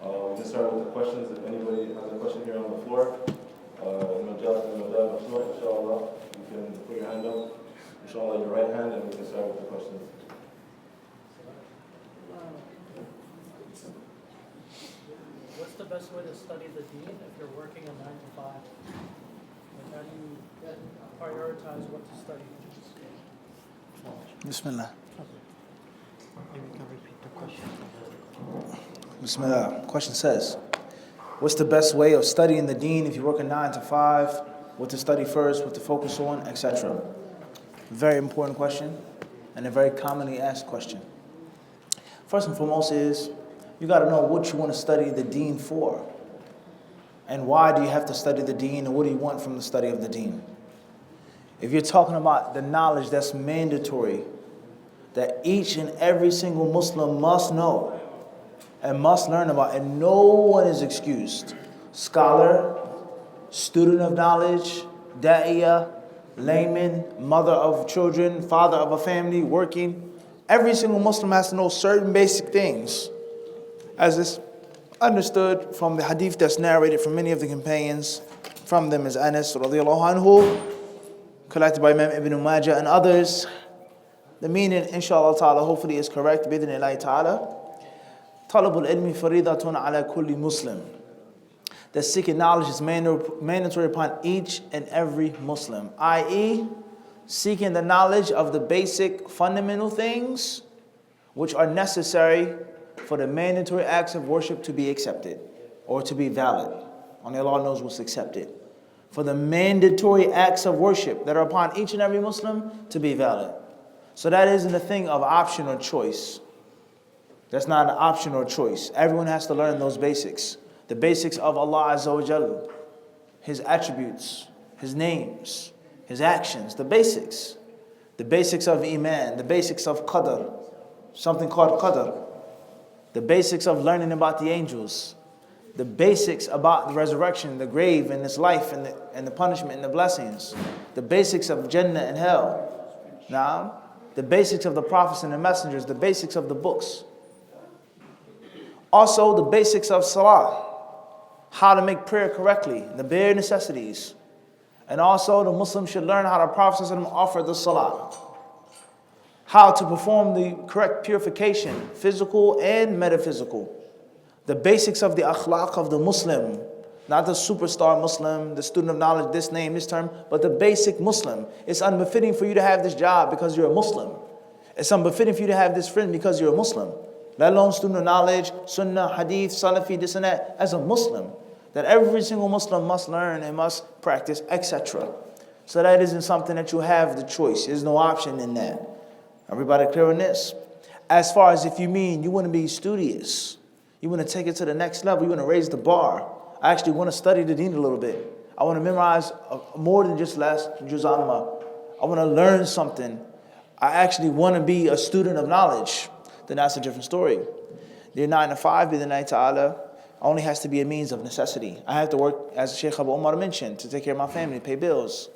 We can start with the questions. If anybody has a question here on the floor, inshallah, you can put your hand up, inshallah, your right hand, and we can start with the questions. What's the best way to study the deen if you're working a 9 to 5? Like how do you prioritize what to study? Bismillah. Maybe you can repeat the question. Bismillah. Question says, what's the best way of studying the deen if you work a 9 to 5? What to study first, what to focus on, etc. Very important question and a very commonly asked question. First and foremost is, you got to know what you want to study the deen for. And why do you have to study the deen, and what do you want from the study of the deen? If you're talking about the knowledge that's mandatory, that each and every single Muslim must know and must learn about, and no one is excused. Scholar, student of knowledge, da'iyah, layman, mother of children, father of a family, working. Every single Muslim has to know certain basic things, as is understood from the hadith that's narrated from many of the companions. From them is Anas radiallahu anhu, collected by Imam Ibn Majah and others. The meaning, inshallah ta'ala, hopefully is correct. Bidhnillahi ta'ala. Talabul ilmi faridatun ala kulli Muslim. That seeking knowledge is mandatory upon each and every Muslim. I.e., seeking the knowledge of the basic fundamental things which are necessary for the mandatory acts of worship to be accepted or to be valid. Only Allah knows what's accepted. For the mandatory acts of worship that are upon each and every Muslim to be valid. So that isn't a thing of option or choice. That's not an option or choice. Everyone has to learn those basics. The basics of Allah Azza wa Jalla, His attributes, His names, His actions, the basics. The basics of Iman, the basics of Qadr, something called Qadr. The basics of learning about the angels. The basics about the resurrection, the grave and this life and the punishment and the blessings. The basics of Jannah and hell. Now, the basics of the prophets and the messengers, the basics of the books. Also, the basics of salah. How to make prayer correctly, the bare necessities. And also, the Muslim should learn how the Prophet offered the salah. How to perform the correct purification, physical and metaphysical. The basics of the akhlaq of the Muslim. Not the superstar Muslim, the student of knowledge, this name, this term, but the basic Muslim. It's unbefitting for you to have this job because you're a Muslim. It's unbefitting for you to have this friend because you're a Muslim. Let alone student of knowledge, sunnah, hadith, salafi, this and that, as a Muslim. That every single Muslim must learn and must practice, etc. So that isn't something that you have the choice. There's no option in that. Everybody clear on this? As far as if you mean you want to be studious, you want to take it to the next level, you want to raise the bar. I actually want to study the deen a little bit. I want to memorize more than just last juz amma. I want to learn something. I actually want to be a student of knowledge. Then that's a different story. The 9 to 5, bidhnillahi ta'ala, only has to be a means of necessity. I have to work, as Sheikh Abu Umar mentioned, to take care of my family, pay bills.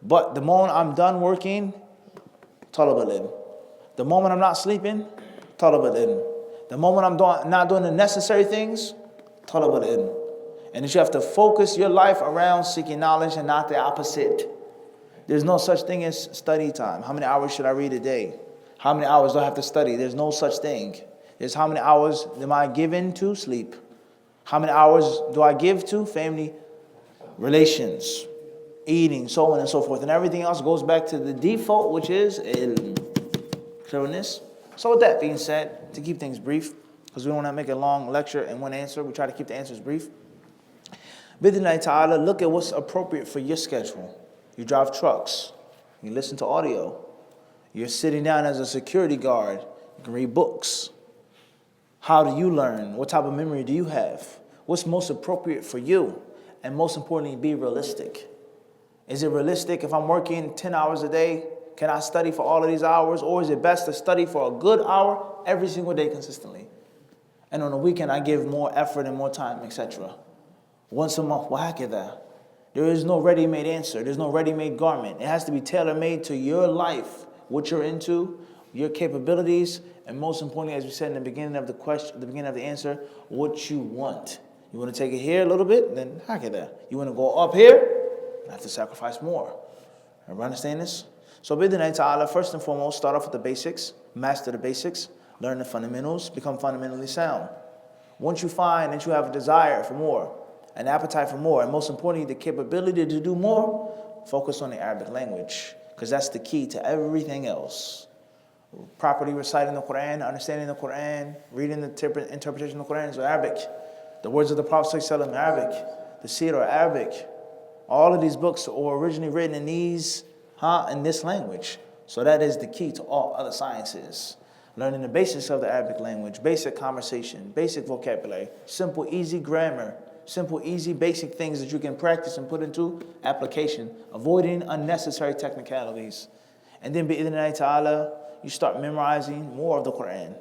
But the moment I'm done working, talab al-ilm. The moment I'm not sleeping, talab al-ilm. The moment I'm not doing the necessary things, talab al-ilm. And that you have to focus your life around seeking knowledge and not the opposite. There's no such thing as study time. How many hours should I read a day? How many hours do I have to study? There's no such thing. There's how many hours am I given to sleep? How many hours do I give to family relations, eating, so on and so forth. And everything else goes back to the default, which is ilm. Clear on this? So with that being said, to keep things brief, because we don't want to make a long lecture and one answer, we try to keep the answers brief. Bidhnillahi ta'ala, look at what's appropriate for your schedule. You drive trucks. You listen to audio. You're sitting down as a security guard. You can read books. How do you learn? What type of memory do you have? What's most appropriate for you? And most importantly, be realistic. Is it realistic if I'm working 10 hours a day? Can I study for all of these hours? Or is it best to study for a good hour every single day consistently? And on the weekend, I give more effort and more time, etc. Once a month, wahakadha. There is no ready-made answer. There's no ready-made garment. It has to be tailor-made to your life, what you're into, your capabilities, and most importantly, as we said in the beginning of the question, the beginning of the answer, what you want. You want to take it here a little bit, then hakada. You want to go up here, you have to sacrifice more. Everybody understand this? So bid'nai ta'ala, first and foremost, start off with the basics, master the basics, learn the fundamentals, become fundamentally sound. Once you find that you have a desire for more, an appetite for more, and most importantly, the capability to do more, focus on the Arabic language, because that's the key to everything else. Properly reciting the Quran, understanding the Quran, reading the interpretation of the Quran is Arabic. The words of the Prophet ﷺ, Arabic. The Seerah, Arabic. All of these books were originally written in in this language. So that is the key to all other sciences. Learning the basics of the Arabic language, basic conversation, basic vocabulary, simple, easy grammar, simple, easy, basic things that you can practice and put into application, avoiding unnecessary technicalities. And then, bi'idhnillahi ta'ala, you start memorizing more of the Quran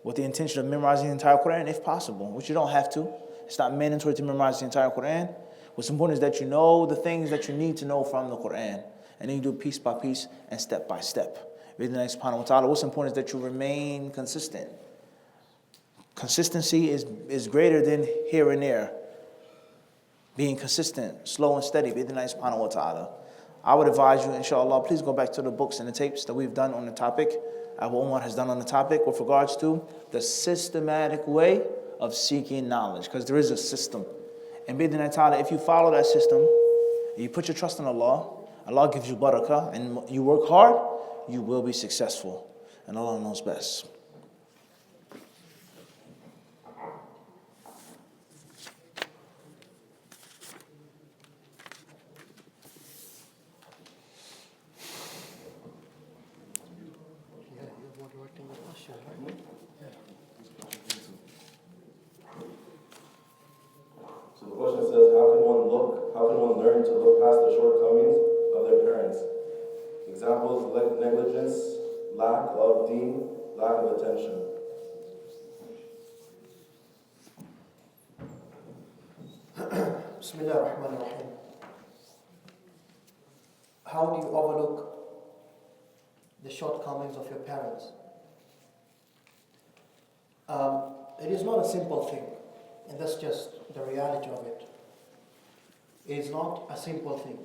with the intention of memorizing the entire Quran if possible, which you don't have to. It's not mandatory to memorize the entire Quran. What's important is that you know the things that you need to know from the Quran. And then you do it piece by piece and step by step. Bi'idhnillahi subhanahu wa ta'ala, what's important is that you remain consistent. Consistency is greater than here and there. Being consistent, slow and steady, bi'idhnillahi subhanahu wa ta'ala. I would advise you, inshallah, please go back to the books and the tapes that we've done on the topic, Abu Umar has done on the topic with regards to the systematic way of seeking knowledge, because there is a system. And bi'idhnillahi ta'ala, if you follow that system, you put your trust in Allah, Allah gives you barakah, and you work hard, you will be successful. And Allah knows best. So the question says, how can one learn to look past the shortcomings of their parents? Examples, negligence, lack of deen, lack of attention. Bismillah ar-Rahman ar-Rahim. How do you overlook the shortcomings of your parents? It is not a simple thing, and that's just the reality of it. It is not a simple thing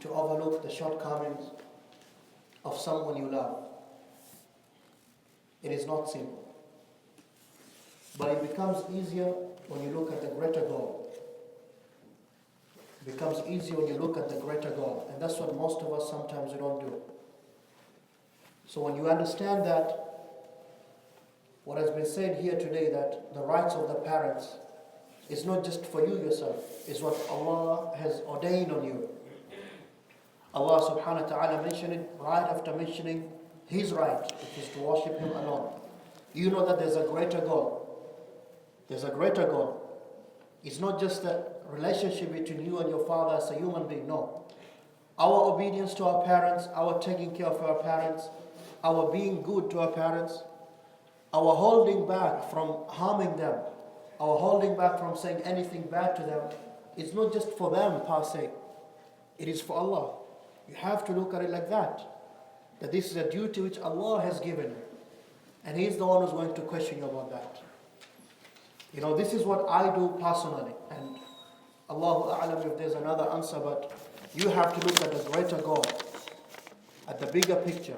to overlook the shortcomings of someone you love. It is not simple. But it becomes easier when you look at the greater goal. It becomes easier when you look at the greater goal. And that's what most of us sometimes we don't do. So when you understand that, what has been said here today, that the rights of the parents is not just for you yourself, it's what Allah has ordained on you. Allah subhanahu wa ta'ala mentioned it right after mentioning His right, which is to worship Him alone. You know that there's a greater goal. There's a greater goal. It's not just a relationship between you and your father as a human being, no. Our obedience to our parents, our taking care of our parents, our being good to our parents, our holding back from harming them, our holding back from saying anything bad to them, it's not just for them per se. It is for Allah. You have to look at it like that. That this is a duty which Allah has given you. And He's the one who's going to question you about that. You know, this is what I do personally. And Allahu A'lam if there's another answer, but you have to look at the greater goal, at the bigger picture.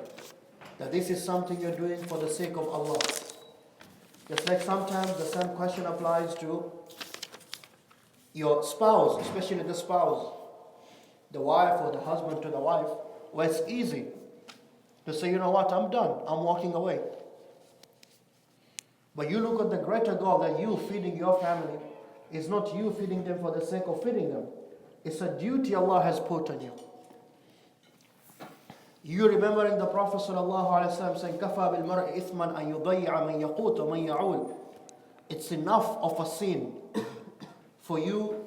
That this is something you're doing for the sake of Allah. Just like sometimes the same question applies to your spouse, especially the spouse, the wife or the husband to the wife, where it's easy to say, you know what, I'm done, I'm walking away. But you look at the greater goal that you feeding your family is not you feeding them for the sake of feeding them. It's a duty Allah has put on you. You remembering the Prophet ﷺ saying, كَفَى بِالْمَرْءِ إِثْمًا أَن يُضَيِّعَ مَنْ يَقُوتُ وَمَنْ يَعُولُ. It's enough of a sin for you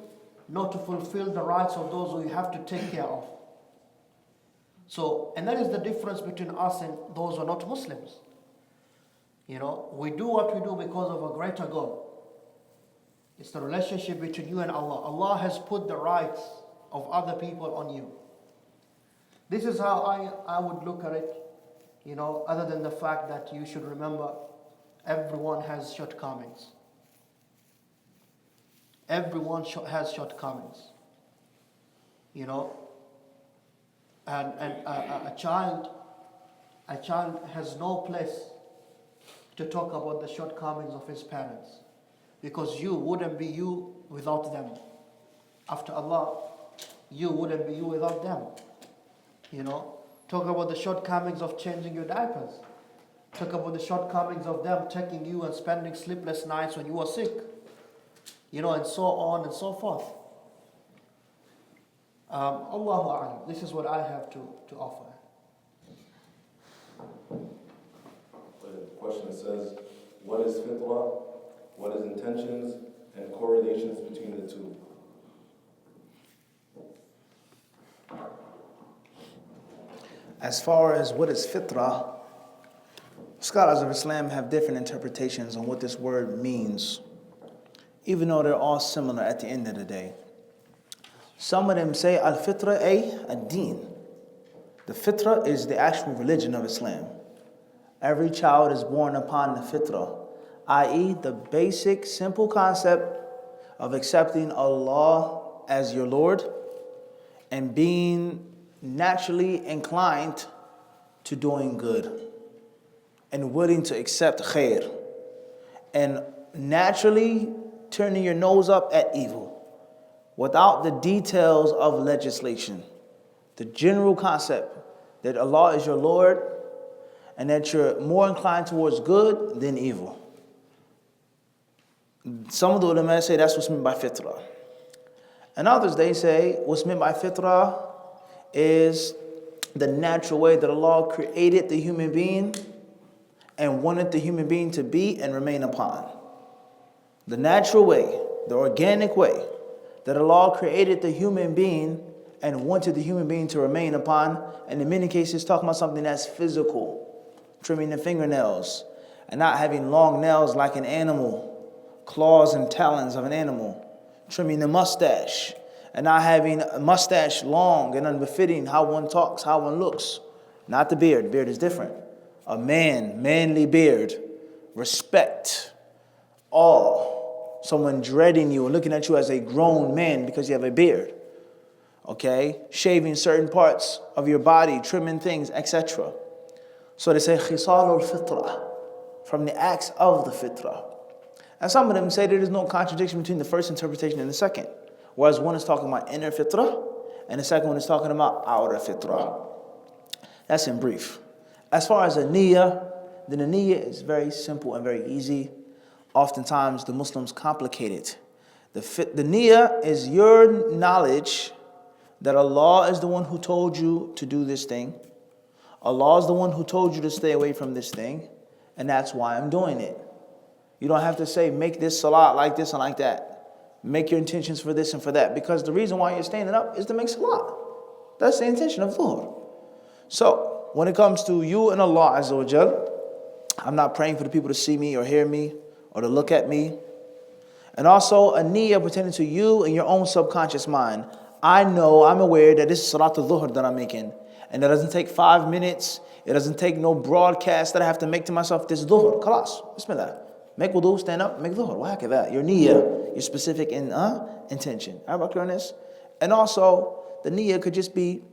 not to fulfill the rights of those who you have to take care of. So, and that is the difference between us and those who are not Muslims. You know, we do what we do because of a greater goal. It's the relationship between you and Allah. Allah has put the rights of other people on you. This is how I would look at it. other than the fact that you should remember everyone has shortcomings. Everyone has shortcomings. And a child has no place to talk about the shortcomings of his parents, because you wouldn't be you without them. After Allah, you wouldn't be you without them. Talk about the shortcomings of changing your diapers. Talk about the shortcomings of them taking you and spending sleepless nights when you were sick. And so on and so forth. Allahu A'lam. This is what I have to offer. The question says, what is fitrah, what is intentions, and correlations between the two? As far as what is fitrah, scholars of Islam have different interpretations on what this word means, even though they're all similar at the end of the day. Some of them say al-fitrah ad-din. The fitrah is the actual religion of Islam. Every child is born upon the fitrah, i.e. the basic, simple concept of accepting Allah as your Lord and being naturally inclined to doing good and willing to accept khair and naturally turning your nose up at evil without the details of legislation. The general concept that Allah is your Lord and that you're more inclined towards good than evil. Some of the ulama say that's what's meant by fitrah. And others, they say what's meant by fitrah is the natural way that Allah created the human being and wanted the human being to be and remain upon. The natural way, the organic way that Allah created the human being and wanted the human being to remain upon, and in many cases talking about something that's physical, trimming the fingernails and not having long nails like an animal, claws and talons of an animal, trimming the mustache and not having a mustache long and unbefitting how one talks, how one looks. Not the beard. The beard is different. A manly beard, respect, awe, someone dreading you and looking at you as a grown man because you have a beard. Okay? Shaving certain parts of your body, trimming things, etc. So they say khisalul fitrah, from the acts of the fitrah. And some of them say there is no contradiction between the first interpretation and the second. Whereas one is talking about inner fitrah, and the second one is talking about outer fitrah. That's in brief. As far as the niyyah, then the niyyah is very simple and very easy. Oftentimes the Muslims complicate it. The niyyah is your knowledge that Allah is the one who told you to do this thing. Allah is the one who told you to stay away from this thing, and that's why I'm doing it. You don't have to say, make this salat like this and like that. Make your intentions for this and for that. Because the reason why you're standing up is to make salat. That's the intention of dhuhr. So, when it comes to you and Allah Azza wa Jal, I'm not praying for the people to see me or hear me or to look at me. And also a niyyah pertaining to you and your own subconscious mind. I'm aware that this is salat al-dhuhr that I'm making. And it doesn't take 5 minutes. It doesn't take no broadcast that I have to make to myself. This dhuhr. Khalas. Bismillah. Make wudu, stand up, make dhuhr. Wahakadha. Your niyyah, your specific intention. Everybody clear on this? And also, the niyyah could just be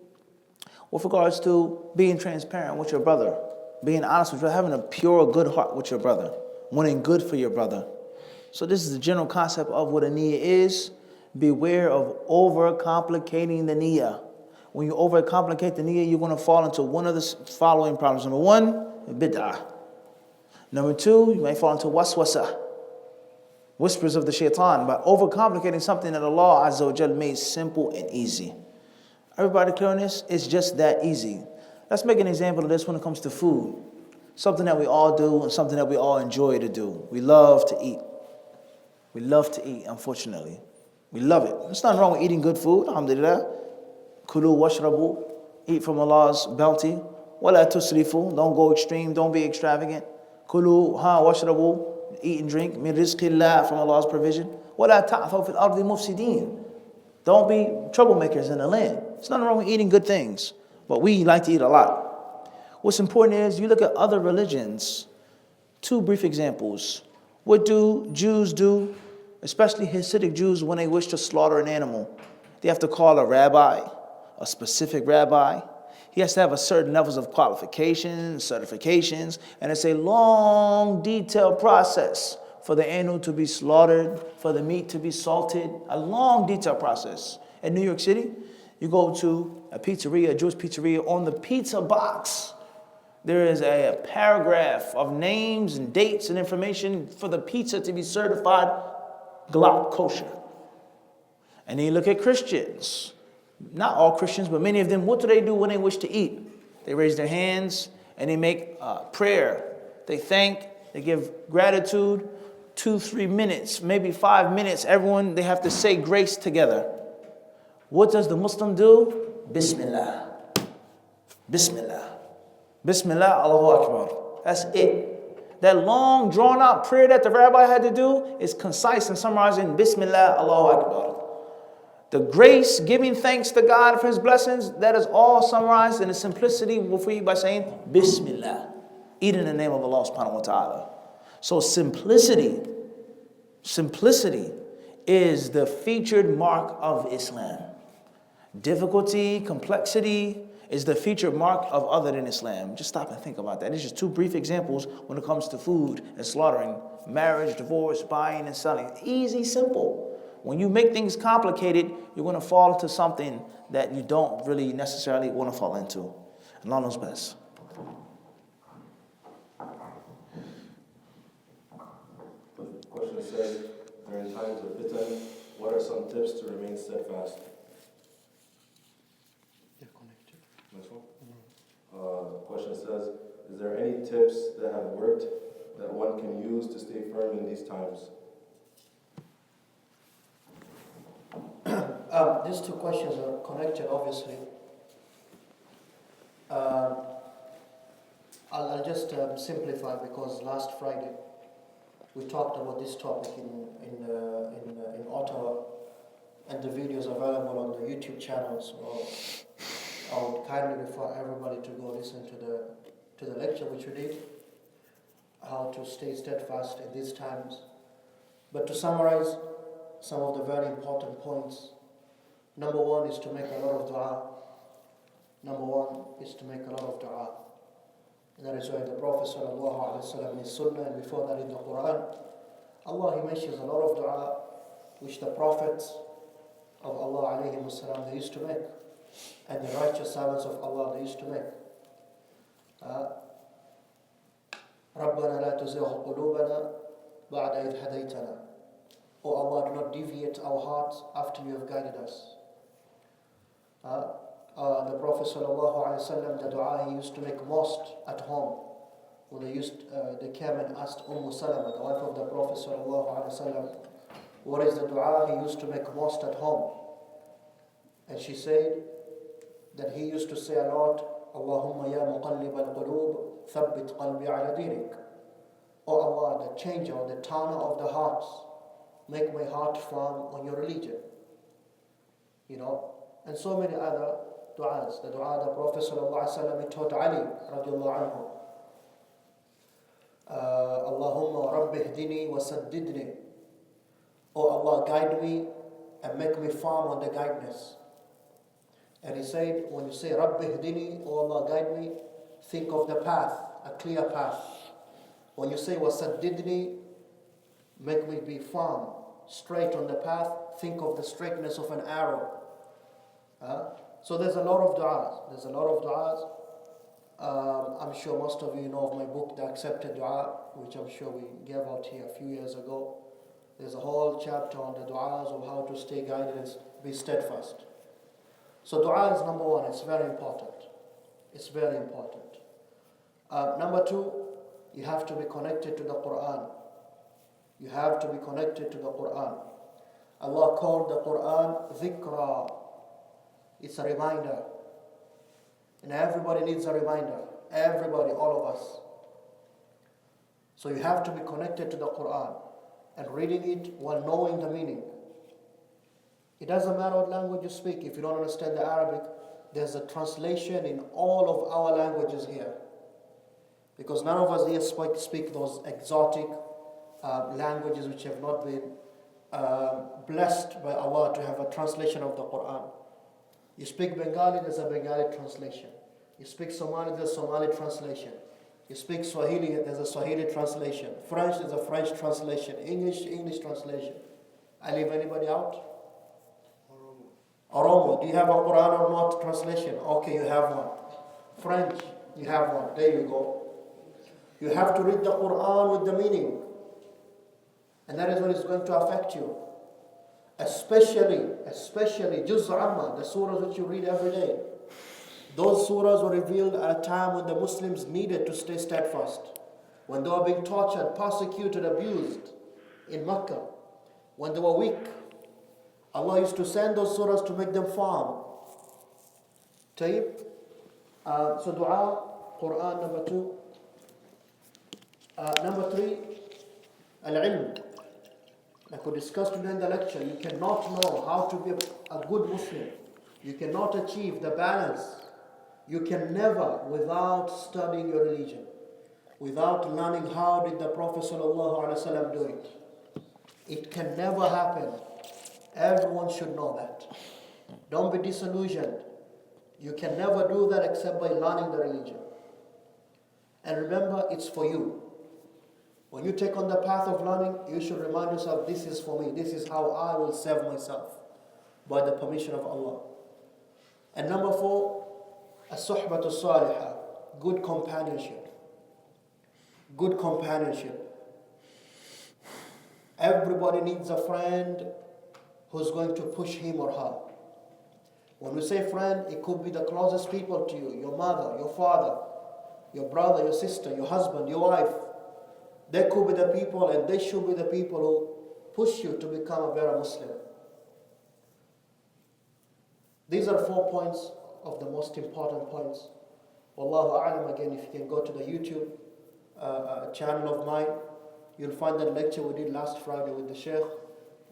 with regards to being transparent with your brother, being honest with you, having a pure, good heart with your brother, wanting good for your brother. So this is the general concept of what a niyyah is. Beware of overcomplicating the niyyah. When you overcomplicate the niyyah, you're going to fall into one of the following problems. Number one, bid'ah. Number two, you may fall into waswasa, whispers of the shaitan, by overcomplicating something that Allah Azza wa Jal made simple and easy. Everybody clear on this? It's just that easy. Let's make an example of this when it comes to food. Something that we all do and something that we all enjoy to do. We love to eat. We love to eat, unfortunately. We love it. There's nothing wrong with eating good food, alhamdulillah. Kulu washrabu, eat from Allah's bounty. Wala tusrifu, don't go extreme, don't be extravagant. Kulu washrabu, eat and drink, min rizqillah, from Allah's provision. Wala ta'thaw fil ardi mufsideen. Don't be troublemakers in the land. There's nothing wrong with eating good things, but we like to eat a lot. What's important is you look at other religions. Two brief examples. What do Jews do, especially Hasidic Jews, when they wish to slaughter an animal? They have to call a rabbi, a specific rabbi. He has to have a certain levels of qualifications, certifications, and it's a long, detailed process for the animal to be slaughtered, for the meat to be salted, a long, detailed process. In New York City, you go to a pizzeria, a Jewish pizzeria, on the pizza box, there is a paragraph of names and dates and information for the pizza to be certified glatt kosher. And then you look at Christians. Not all Christians, but many of them, what do they do when they wish to eat? They raise their hands and they make prayer. They thank, they give gratitude. 2-3 minutes, maybe 5 minutes, everyone, they have to say grace together. What does the Muslim do? Bismillah. Bismillah. Bismillah, Allahu Akbar. That's it. That long, drawn-out prayer that the rabbi had to do is concise and summarizing Bismillah, Allahu Akbar. The grace, giving thanks to God for His blessings, that is all summarized in the simplicity for you by saying Bismillah. Eat in the name of Allah subhanahu wa ta'ala. So simplicity is the featured mark of Islam. Difficulty, complexity is the featured mark of other than Islam. Just stop and think about that. These are just two brief examples when it comes to food and slaughtering, marriage, divorce, buying and selling. Easy, simple. When you make things complicated, you're going to fall into something that you don't really necessarily want to fall into. Allah knows best. The question says, during times of fitan, what are some tips to remain steadfast? Next one. Question says, is there any tips that have worked that one can use to stay firm in these times? These two questions are connected, obviously. I'll just simplify, because last Friday we talked about this topic in Ottawa, and the video is available on the YouTube channel. So I would kindly refer everybody to go listen to the lecture which we did, how to stay steadfast in these times. But to summarize some of the very important points, number one is to make a lot of dua. Number one is to make a lot of dua. And that is why the Prophet ﷺ in his Sunnah, and before that in the Quran, Allah, He mentions a lot of dua which the prophets of Allah alayhi wasallam, they used to make, and the righteous servants of Allah, they used to make. رَبَّنَا لَا تُزِغْ قُلُوبَنَا بَعْدَ إِذْ هَدَيْتَنَا. O Allah, do not deviate our hearts after you have guided us. The Prophet ﷺ, the dua he used to make most at home. When they came and asked Salama, the wife of the Prophet ﷺ, what is the dua he used to make most at home? And she said that he used to say a lot, Allahumma ya muqallib al-qulub, thabbit qalbi ala dinik. O Allah, the changer, the turner of the hearts, make my heart firm on your religion. And so many other du'as. The du'a the Prophet ﷺ taught Ali radiallahu anhu. Allahumma rabbi hdini wa saddidni. O Allah, guide me and make me firm on the guidance. And he said, when you say rabbi hdini, O Allah, guide me, think of the path, a clear path. When you say wa saddidni, make me be firm, straight on the path, think of the straightness of an arrow. So there's a lot of du'as. I'm sure most of you know of my book, The Accepted Dua, which I'm sure we gave out here a few years ago. There's a whole chapter on the du'as of how to stay guided and be steadfast. So dua is number one. It's very important. It's very important. Number two, you have to be connected to the Quran. You have to be connected to the Quran. Allah called the Quran dhikra. It's a reminder. And everybody needs a reminder. Everybody, all of us. So you have to be connected to the Quran and reading it while knowing the meaning. It doesn't matter what language you speak. If you don't understand the Arabic, there's a translation in all of our languages here. Because none of us here speak those exotic languages which have not been blessed by Allah to have a translation of the Quran. You speak Bengali, there's a Bengali translation. You speak Somali, there's a Somali translation. You speak Swahili, there's a Swahili translation. French, there's a French translation. English translation. I leave anybody out? Oromo, do you have a Quran or not translation? Okay, you have one. French, you have one. There you go. You have to read the Quran with the meaning. And that is what is going to affect you. Especially Juz Amma, the surahs which you read every day. Those surahs were revealed at a time when the Muslims needed to stay steadfast. When they were being tortured, persecuted, abused in Mecca. When they were weak. Allah used to send those surahs to make them firm. Tayyib. So dua, Quran number 2. Number 3, al-ilm. Like we discussed during the lecture, you cannot know how to be a good Muslim. You cannot achieve the balance. You can never without studying your religion. Without learning how did the Prophet ﷺ do it. It can never happen. Everyone should know that. Don't be disillusioned. You can never do that except by learning the religion. And remember, it's for you. When you take on the path of learning, you should remind yourself, this is for me. This is how I will serve myself by the permission of Allah. And number 4, as-suhbatu salihah, good companionship. Good companionship. Everybody needs a friend who's going to push him or her. When we say friend, it could be the closest people to you, your mother, your father, your brother, your sister, your husband, your wife. They could be the people, and they should be the people who push you to become a better Muslim. These are 4 points of the most important points. Wallahu a'lam. Again, if you can go to the YouTube channel of mine, you'll find that lecture we did last Friday with the Sheikh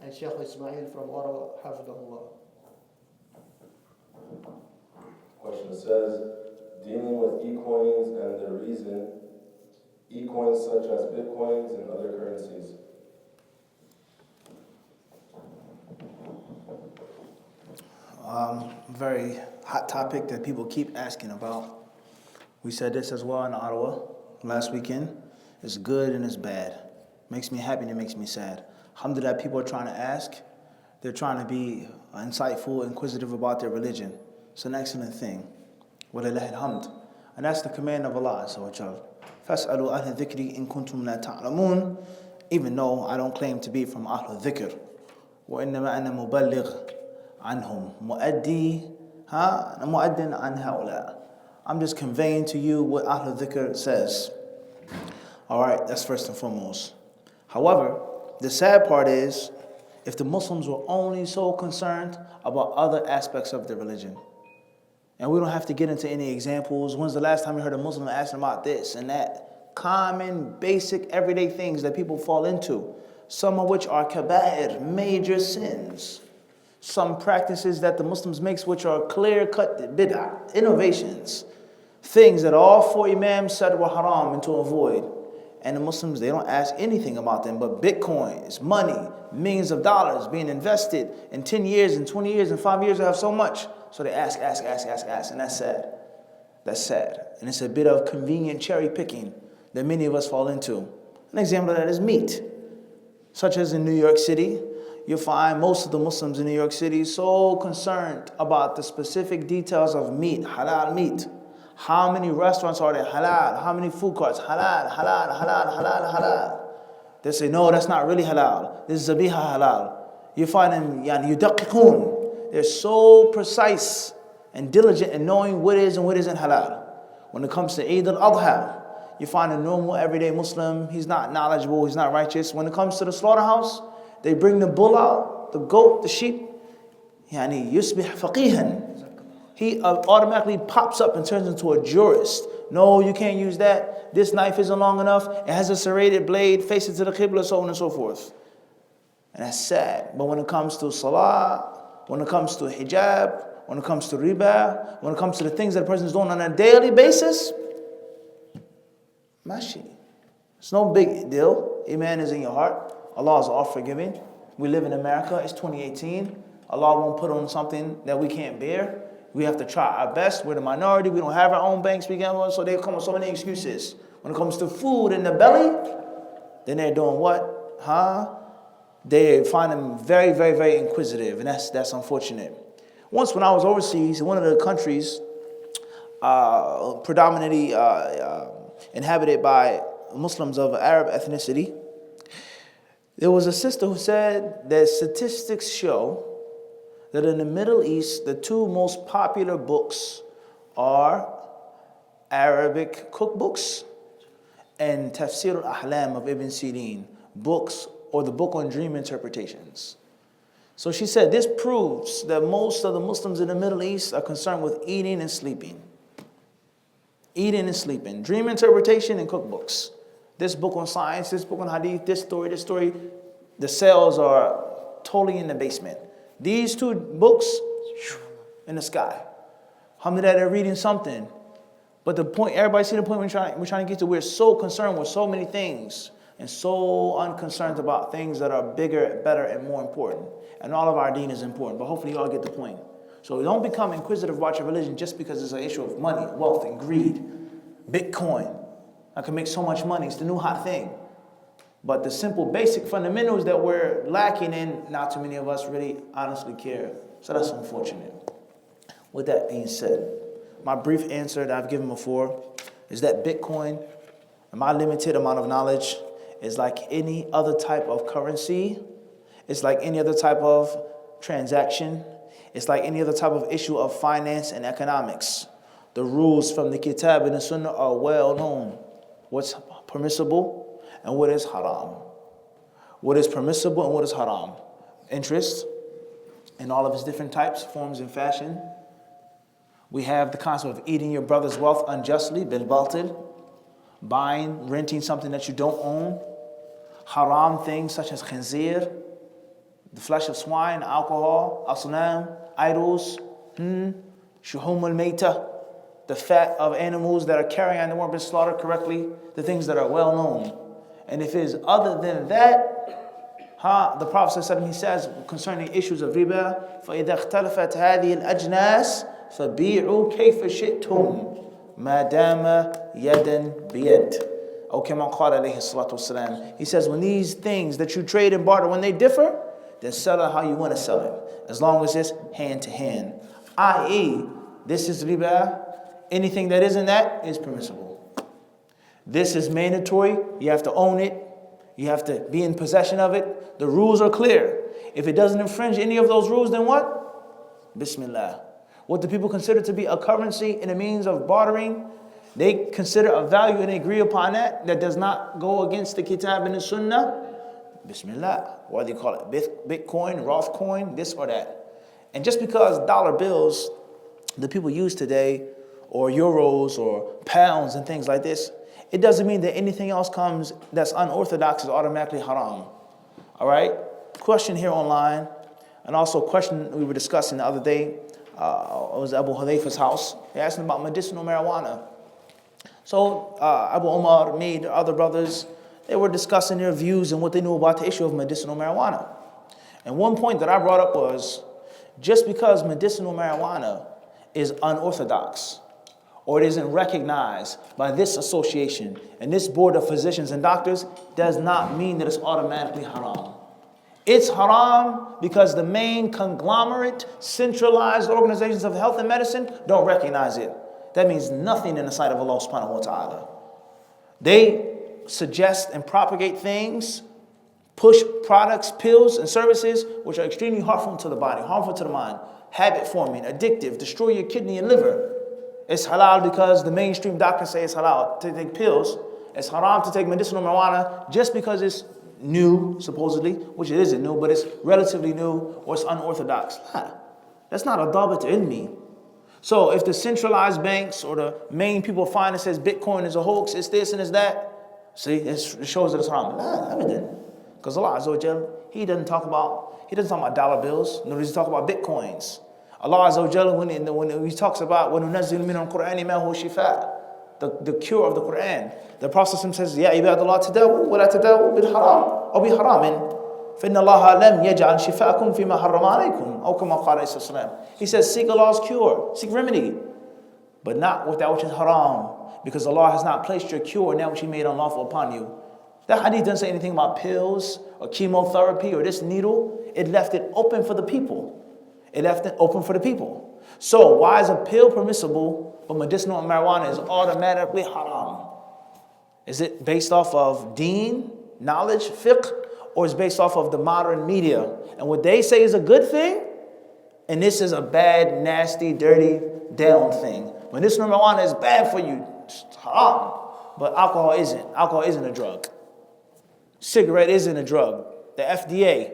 and Sheikh Ismail from Ottawa, Hafidahullah. Question says, dealing with e-coins and the reason e-coins such as bitcoins and other currencies. Very hot topic that people keep asking about. We said this as well in Ottawa last weekend. It's good and it's bad. Makes me happy and it makes me sad. Alhamdulillah, people are trying to ask. They're trying to be insightful, inquisitive about their religion. It's an excellent thing. Walillahi alhamd. And that's the command of Allah Azza wa Jal. فَاسْأَلُوا أَهْلَ الذِّكْرِ إِن كُنْتُمْ لَا تَعْلَمُونَ. Even though I don't claim to be from Ahl al-Dhikr. وَإِنَّمَا أَنَا مُبَلِّغ عَنْهُمْ مُؤَدِّي عَنْ هَؤُلَاءِ. I'm just conveying to you what Ahl al-Dhikr says. Alright, that's first and foremost. However, the sad part is, if the Muslims were only so concerned about other aspects of their religion, and we don't have to get into any examples. When's the last time you heard a Muslim asking about this and that? Common, basic, everyday things that people fall into. Some of which are kaba'ir, major sins. Some practices that the Muslims make which are clear-cut bid'ah, innovations. Things that all 4 Imams said were haram and to avoid. And the Muslims, they don't ask anything about them but bitcoins, money, millions of dollars being invested in 10 years and 20 years and 5 years. They have so much. So they ask. And that's sad. That's sad. And it's a bit of convenient cherry picking that many of us fall into. An example of that is meat. Such as in New York City, you'll find most of the Muslims in New York City so concerned about the specific details of meat, halal meat. How many restaurants are there? Halal. How many food carts? Halal. They say, no, that's not really halal. This is zabiha halal. You find them, yudaqiqun. They're so precise and diligent in knowing what is and what isn't halal. When it comes to Eid al-Adha, you find a normal, everyday Muslim, he's not knowledgeable, he's not righteous. When it comes to the slaughterhouse, they bring the bull out, the goat, the sheep. Yusbih faqihan. He automatically pops up and turns into a jurist. No, you can't use that. This knife isn't long enough. It has a serrated blade, face it to the qibla, so on and so forth. And that's sad. But when it comes to salah, when it comes to hijab, when it comes to riba, when it comes to the things that a person is doing on a daily basis, Mashi. It's no big deal. Iman is in your heart. Allah is all forgiving. We live in America. It's 2018. Allah won't put on something that we can't bear. We have to try our best. We're the minority. We don't have our own banks, so they come with so many excuses. When it comes to food in the belly, then they're doing what? They find them very, very, very inquisitive, and that's unfortunate. Once when I was overseas in one of the countries predominantly inhabited by Muslims of Arab ethnicity, there was a sister who said that statistics show that in the Middle East, the two most popular books are Arabic cookbooks and Tafsir al-Ahlam of Ibn Sirin, books or the book on dream interpretations. So she said this proves that most of the Muslims in the Middle East are concerned with eating and sleeping. Eating and sleeping. Dream interpretation and cookbooks. This book on science, this book on hadith, this story. The sales are totally in the basement. These two books, in the sky. Alhamdulillah, they're reading something. But the point, everybody see the point we're trying to get to? We're so concerned with so many things and so unconcerned about things that are bigger, better, and more important. And all of our deen is important, but hopefully you all get the point. So don't become inquisitive about your religion just because it's an issue of money, wealth, and greed. Bitcoin. I can make so much money. It's the new hot thing. But the simple, basic fundamentals that we're lacking in, not too many of us really honestly care. So that's unfortunate. With that being said, my brief answer that I've given before is that Bitcoin, in my limited amount of knowledge, is like any other type of currency. It's like any other type of transaction. It's like any other type of issue of finance and economics. The rules from the Kitab and the Sunnah are well known. What's permissible and what is haram. What is permissible and what is haram. Interest in all of its different types, forms, and fashion. We have the concept of eating your brother's wealth unjustly, bil batil. Buying, renting something that you don't own. Haram things such as khinzir, the flesh of swine, alcohol, asnam, idols, shuhum al-mayta, the fat of animals that are carrying on, that weren't been slaughtered correctly, the things that are well known. And if it is other than that, the Prophet ﷺ, he says concerning issues of riba, فَإِذَا اخْتَلَفَتْ هَذِهِ الْأَجْنَاسِ فَبِيعُوا كَيْفَ شِئْتُمْ مَا دَامَ يَدًا بِيَدٍ. Or كما قال عليه الصلاة والسلام. He says when these things that you trade and barter, when they differ, then sell it how you want to sell it, as long as it's hand to hand. I.e., this is riba. Anything that isn't that is permissible. This is mandatory. You have to own it. You have to be in possession of it. The rules are clear. If it doesn't infringe any of those rules, then what? Bismillah. What do people consider to be a currency and a means of bartering? They consider a value and agree upon that does not go against the Kitab and the Sunnah. Bismillah. What do you call it? Bitcoin, Roth coin, this or that. And just because dollar bills the people use today, or euros or pounds and things like this, it doesn't mean that anything else comes that's unorthodox is automatically haram. All right? Question here online, and also a question we were discussing the other day. It was Abu Hudayfa's house. They asked him about medicinal marijuana. So Abu Umar, me, the other brothers, they were discussing their views and what they knew about the issue of medicinal marijuana. And one point that I brought up was, just because medicinal marijuana is unorthodox, or it isn't recognized by this association and this board of physicians and doctors, does not mean that it's automatically haram. It's haram because the main conglomerate, centralized organizations of health and medicine don't recognize it. That means nothing in the sight of Allah subhanahu wa ta'ala. They suggest and propagate things, push products, pills, and services which are extremely harmful to the body, harmful to the mind, habit forming, addictive, destroy your kidney and liver. It's halal because the mainstream doctors say it's halal to take pills. It's haram to take medicinal marijuana just because it's new, supposedly, which it isn't new, but it's relatively new or it's unorthodox. That's not a dabat ilmi. So if the centralized banks or the main people find it says Bitcoin is a hoax, it's this and it's that, see, it shows that it's haram. Because Allah Azza wa Jal, He doesn't talk about dollar bills, nor does He talk about Bitcoins. Allah Azza wa Jalla, when He talks about وَنُنَزِّلُ مِنَ الْقُرْآنِ مَا هُوَ شِفَاءٌ, the cure of the Quran. The Prophet says, Ya ibadallah tadawu wa la tadawu bil haram or bi haramin. فَإِنَّ اللَّهَ لَمْ يَجْعَلْ شِفَاءَكُمْ فِي مَا حَرَّمَ عَلَيْكُمْ أَوْ كَمَا قَالَ السلام. He says, seek Allah's cure, seek remedy, but not with that which is haram, because Allah has not placed your cure in that which He made unlawful upon you. That hadith doesn't say anything about pills or chemotherapy or this needle. It left it open for the people. It left it open for the people. So why is a pill permissible but medicinal marijuana is automatically haram? Is it based off of deen, knowledge, fiqh, or is based off of the modern media? And what they say is a good thing, and this is a bad, nasty, dirty, down thing. Medicinal marijuana is bad for you, it's haram. But alcohol isn't. Alcohol isn't a drug. Cigarette isn't a drug. The FDA,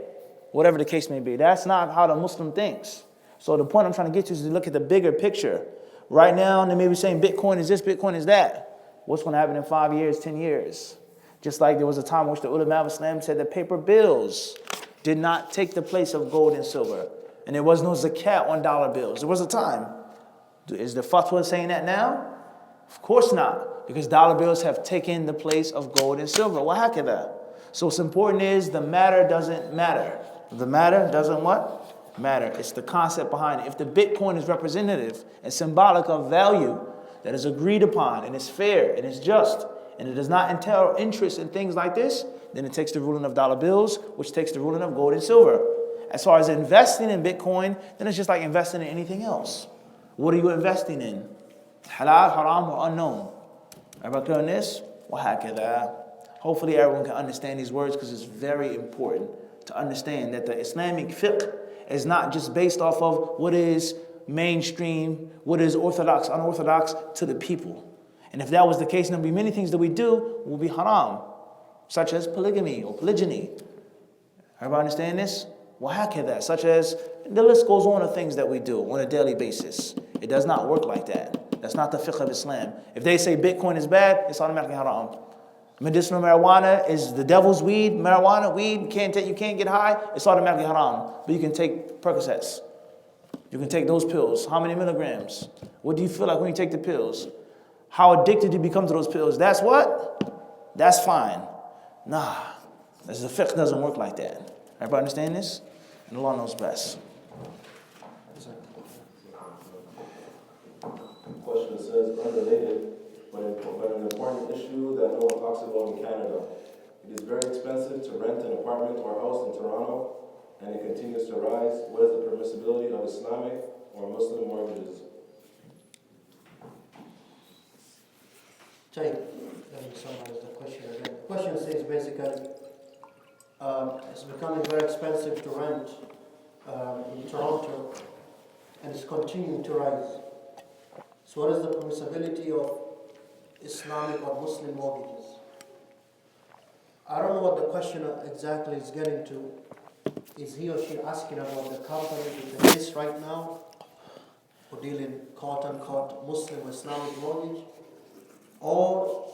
whatever the case may be, that's not how the Muslim thinks. So the point I'm trying to get to is to look at the bigger picture. Right now, they may be saying Bitcoin is this, Bitcoin is that. What's going to happen in 5 years, 10 years? Just like there was a time in which the ulama of Islam said that paper bills did not take the place of gold and silver. And there was no zakat on dollar bills. There was a time. Is the fatwa saying that now? Of course not. Because dollar bills have taken the place of gold and silver. Wahakada. So what's important is the matter doesn't matter. The matter doesn't what? Matter. It's the concept behind it. If the Bitcoin is representative and symbolic of value that is agreed upon and is fair and is just, and it does not entail interest in things like this, then it takes the ruling of dollar bills, which takes the ruling of gold and silver. As far as investing in Bitcoin, then it's just like investing in anything else. What are you investing in? Halal, haram, or unknown? Everybody clear on this? وَهَكَذَا. Hopefully everyone can understand these words, because it's very important to understand that the Islamic fiqh is not just based off of what is mainstream, what is orthodox, unorthodox to the people. And if that was the case, then there will be many things that we do will be haram, such as polygamy or polygyny. Everybody understand this? وَهَكَذَا. Such as, the list goes on of things that we do on a daily basis. It does not work like that. That's not the fiqh of Islam. If they say Bitcoin is bad, it's automatically haram. Medicinal marijuana is the devil's weed. Marijuana, weed, you can't get high, it's automatically haram. But you can take Percocets. You can take those pills. How many milligrams? What do you feel like when you take the pills? How addicted you become to those pills? That's what? That's fine. Nah, the fiqh doesn't work like that. Everybody understand this? And Allah knows best. Question says, unrelated, but an important issue that no one talks about in Canada. It is very expensive to rent an apartment or house in Toronto, and it continues to rise. What is the permissibility of Islamic or Muslim mortgages? Let me summarize the question again. The question says basically, it's becoming very expensive to rent in Toronto, and it's continuing to rise. So what is the permissibility of Islamic or Muslim mortgages? I don't know what the question exactly is getting to. Is he or she asking about the company that exists right now who deal in quote-unquote Muslim or Islamic mortgage? Or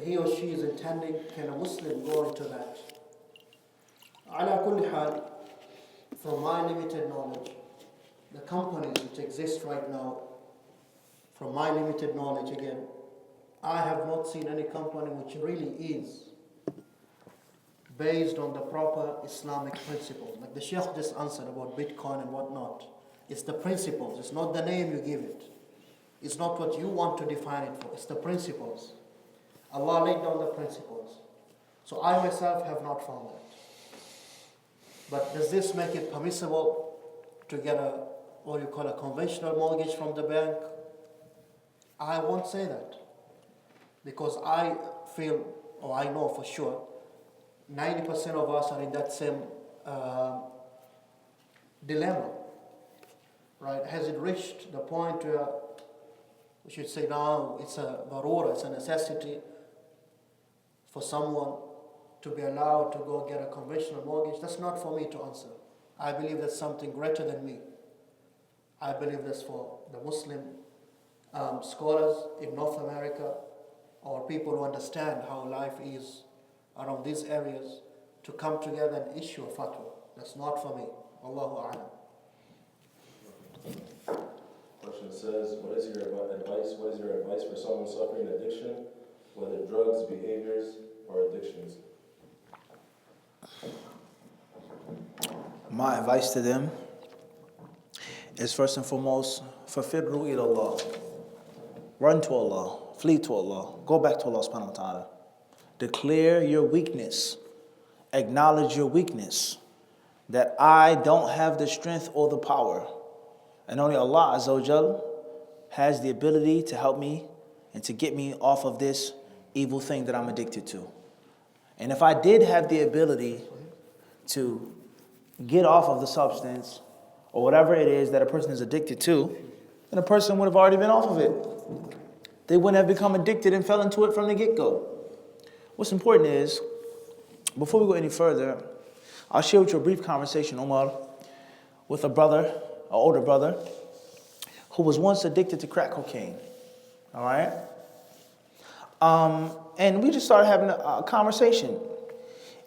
he or she is intending, can a Muslim go into that? Ala kulli hal, from my limited knowledge, the companies which exist right now, from my limited knowledge again, I have not seen any company which really is based on the proper Islamic principles. Like the Sheikh just answered about Bitcoin and whatnot. It's the principles, it's not the name you give it. It's not what you want to define it for, it's the principles. Allah laid down the principles. So I myself have not found that. But does this make it permissible to get what you call a conventional mortgage from the bank? I won't say that. Because I feel, or I know for sure, 90% of us are in that same dilemma. Right? Has it reached the point where we should say now it's a darura, it's a necessity for someone to be allowed to go get a conventional mortgage? That's not for me to answer. I believe that's something greater than me. I believe that's for the Muslim scholars in North America, or people who understand how life is around these areas, to come together and issue a fatwa. That's not for me. Allahu A'lam. Question says, what is your advice? What is your advice for someone suffering addiction, whether drugs, behaviors, or addictions? My advice to them is first and foremost, Fitrah ila Allah. Run to Allah, flee to Allah, go back to Allah subhanahu wa ta'ala. Declare your weakness, acknowledge your weakness, that I don't have the strength or the power. And only Allah Azza wa Jal has the ability to help me and to get me off of this evil thing that I'm addicted to. And if I did have the ability to get off of the substance or whatever it is that a person is addicted to, then a person would have already been off of it. They wouldn't have become addicted and fell into it from the get-go. What's important is, before we go any further, I'll share with you a brief conversation, Omar, with a brother, an older brother, who was once addicted to crack cocaine. All right? And we just started having a conversation.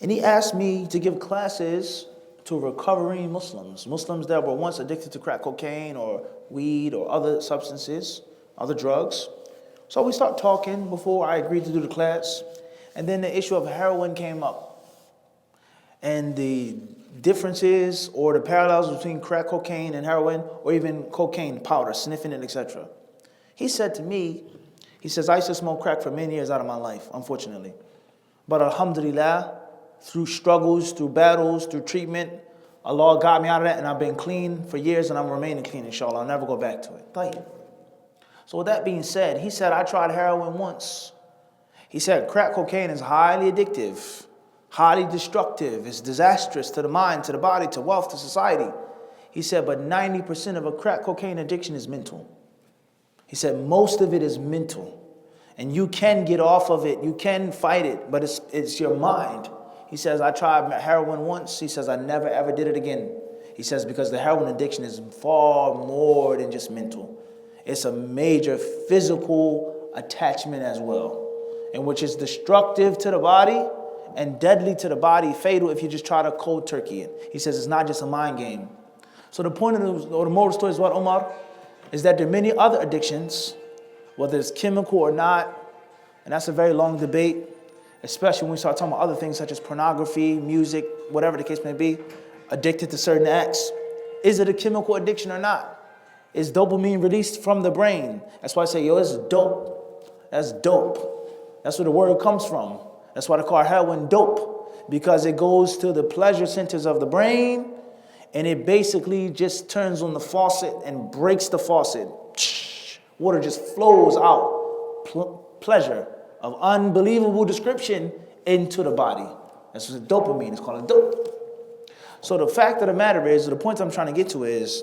And he asked me to give classes to recovering Muslims that were once addicted to crack cocaine or weed or other substances, other drugs. So we start talking before I agreed to do the class. And then the issue of heroin came up. And the differences or the parallels between crack cocaine and heroin, or even cocaine powder, sniffing it, etc. He said to me, he says, I used to smoke crack for many years out of my life, unfortunately. But alhamdulillah, through struggles, through battles, through treatment, Allah got me out of that, and I've been clean for years, and I'm remaining clean, inshallah. I'll never go back to it. Tayyib. So with that being said, he said, I tried heroin once. He said, crack cocaine is highly addictive, highly destructive. It's disastrous to the mind, to the body, to wealth, to society. He said, but 90% of a crack cocaine addiction is mental. He said, most of it is mental. And you can get off of it, you can fight it, but it's your mind. He says, I tried heroin once. He says, I never ever did it again. He says, because the heroin addiction is far more than just mental. It's a major physical attachment as well, and which is destructive to the body and deadly to the body, fatal if you just try to cold turkey it. He says it's not just a mind game. So the point of the moral story is what, Omar? Is that there are many other addictions, whether it's chemical or not, and that's a very long debate, especially when we start talking about other things such as pornography, music, whatever the case may be, addicted to certain acts. Is it a chemical addiction or not? Is dopamine released from the brain? That's why I say, yo, it's dope. That's dope. That's where the word comes from. That's why they call heroin dope, because it goes to the pleasure centers of the brain, and it basically just turns on the faucet and breaks the faucet. Water just flows out. Pleasure of unbelievable description into the body. That's what dopamine is called, a dope. So the fact of the matter is, the point I'm trying to get to is,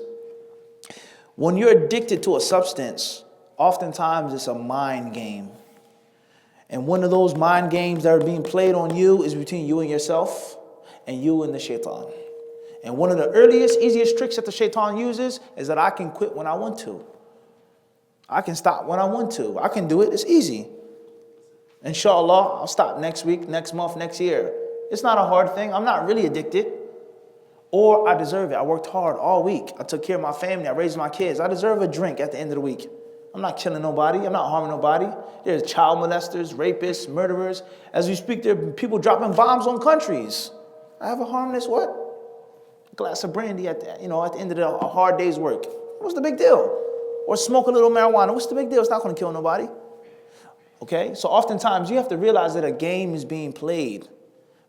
when you're addicted to a substance, oftentimes it's a mind game. And one of those mind games that are being played on you is between you and yourself and you and the shaitan. And one of the earliest, easiest tricks that the shaitan uses is that I can quit when I want to. I can stop when I want to. I can do it. It's easy. Inshallah, I'll stop next week, next month, next year. It's not a hard thing. I'm not really addicted. Or I deserve it. I worked hard all week. I took care of my family. I raised my kids. I deserve a drink at the end of the week. I'm not killing nobody. I'm not harming nobody. There's child molesters, rapists, murderers. As we speak, there are people dropping bombs on countries. I have a harmless what? A glass of brandy at the end of a hard day's work. What's the big deal? Or smoke a little marijuana. What's the big deal? It's not going to kill nobody. Okay? So oftentimes you have to realize that a game is being played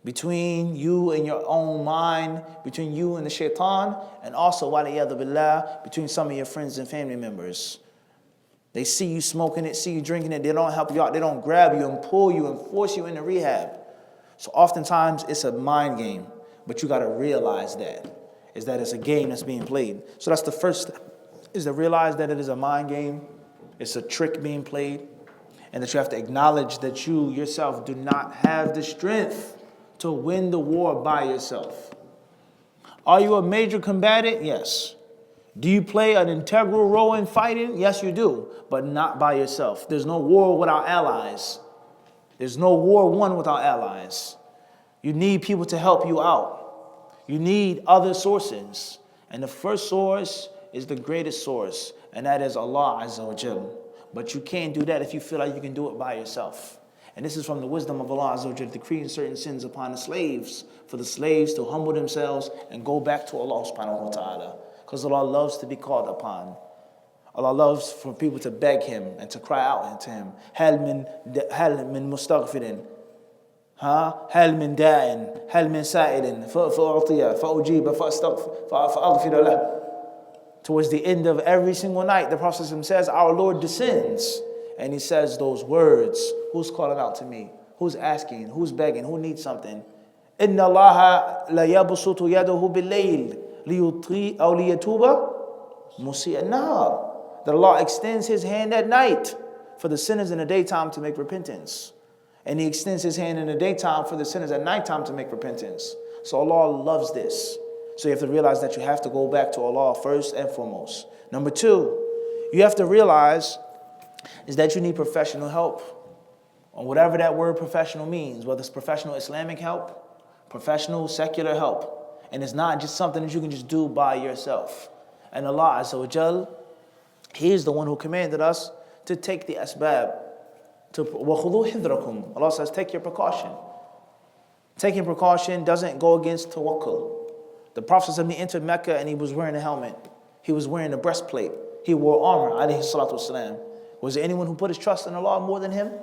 between you and your own mind, between you and the shaitan, and also, waliyadu billah, between some of your friends and family members. They see you smoking it, see you drinking it, they don't help you out, they don't grab you and pull you and force you into rehab. So oftentimes it's a mind game, but you got to realize that it's a game that's being played. So that's the first step, is to realize that it is a mind game, it's a trick being played, and that you have to acknowledge that you yourself do not have the strength to win the war by yourself. Are you a major combatant? Yes. Do you play an integral role in fighting? Yes, you do, but not by yourself. There's no war without allies. There's no war won without allies. You need people to help you out. You need other sources. And the first source is the greatest source, and that is Allah Azza wa Jal. But you can't do that if you feel like you can do it by yourself. And this is from the wisdom of Allah Azza wa Jal, decreeing certain sins upon the slaves, for the slaves to humble themselves and go back to Allah subhanahu wa ta'ala. Because Allah loves to be called upon. Allah loves for people to beg Him and to cry out to Him. هل من مستغفر هل من داع هل من سائل فأعطي فأجيب فأغفر له. Towards the end of every single night, the Prophet says, our Lord descends and He says those words. Who's calling out to me? Who's asking? Who's begging? Who needs something? إِنَّ اللَّهَ لَيَبْسُطُ يَدَهُ بِاللَّيْلِ لِيُطْيَ أَوْ لِيَتُوبَ مُسِيءَ النَّهَارِ. That Allah extends His hand at night for the sinners in the daytime to make repentance. And He extends His hand in the daytime for the sinners at nighttime to make repentance. So Allah loves this. So you have to realize that you have to go back to Allah first and foremost. Number two, you have to realize is that you need professional help. On whatever that word professional means, whether it's professional Islamic help, professional secular help. And it's not just something that you can just do by yourself. And Allah Azza wa Jal, He is the one who commanded us to take the asbab. وَخُذُوا حِذْرَكُمْ. Allah says, take your precaution. Taking precaution doesn't go against tawakkul. The Prophet he entered Mecca and he was wearing a helmet. He was wearing a breastplate. He wore armor, alayhi salatu wasalam. Was there anyone who put his trust in Allah more than him?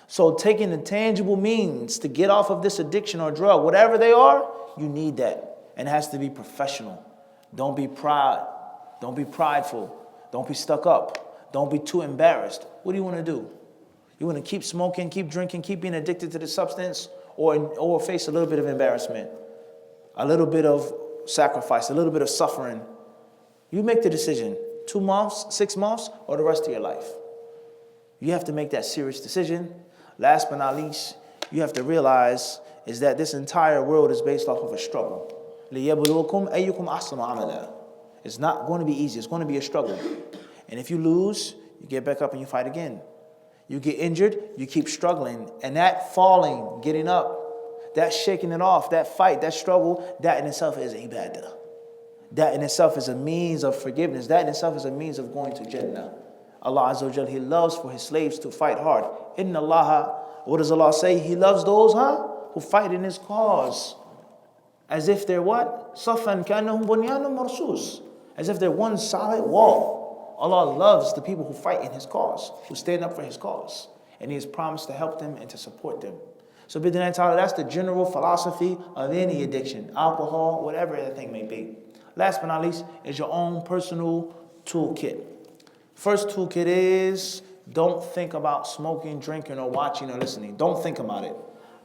So taking the tangible means to get off of this addiction or drug, whatever they are, you need that. And it has to be professional. Don't be proud. Don't be prideful. Don't be stuck up. Don't be too embarrassed. What do you want to do? You want to keep smoking, keep drinking, keep being addicted to the substance, or face a little bit of embarrassment, a little bit of sacrifice, a little bit of suffering? You make the decision. 2 months, 6 months, or the rest of your life. You have to make that serious decision. Last but not least, you have to realize is that this entire world is based off of a struggle. لِيَبْلُوكُمْ أَيُّكُمْ أَحْسَنُ عَمَلًا. It's not going to be easy. It's going to be a struggle. And if you lose, you get back up and you fight again. You get injured, you keep struggling. And that falling, getting up, that shaking it off, that fight, that struggle, that in itself is ibadah. That in itself is a means of forgiveness. That in itself is a means of going to Jannah. Allah Azza wa Jal, He loves for His slaves to fight hard. Inna Allah, what does Allah say? He loves those, who fight in His cause. As if they're what? Safan ka'annahum bunyanun marsus. As if they're one solid wall. Allah loves the people who fight in His cause, who stand up for His cause. And He has promised to help them and to support them. So that's the general philosophy of any addiction. Alcohol, whatever that thing may be. Last but not least is your own personal toolkit. First toolkit is don't think about smoking, drinking, or watching or listening. Don't think about it.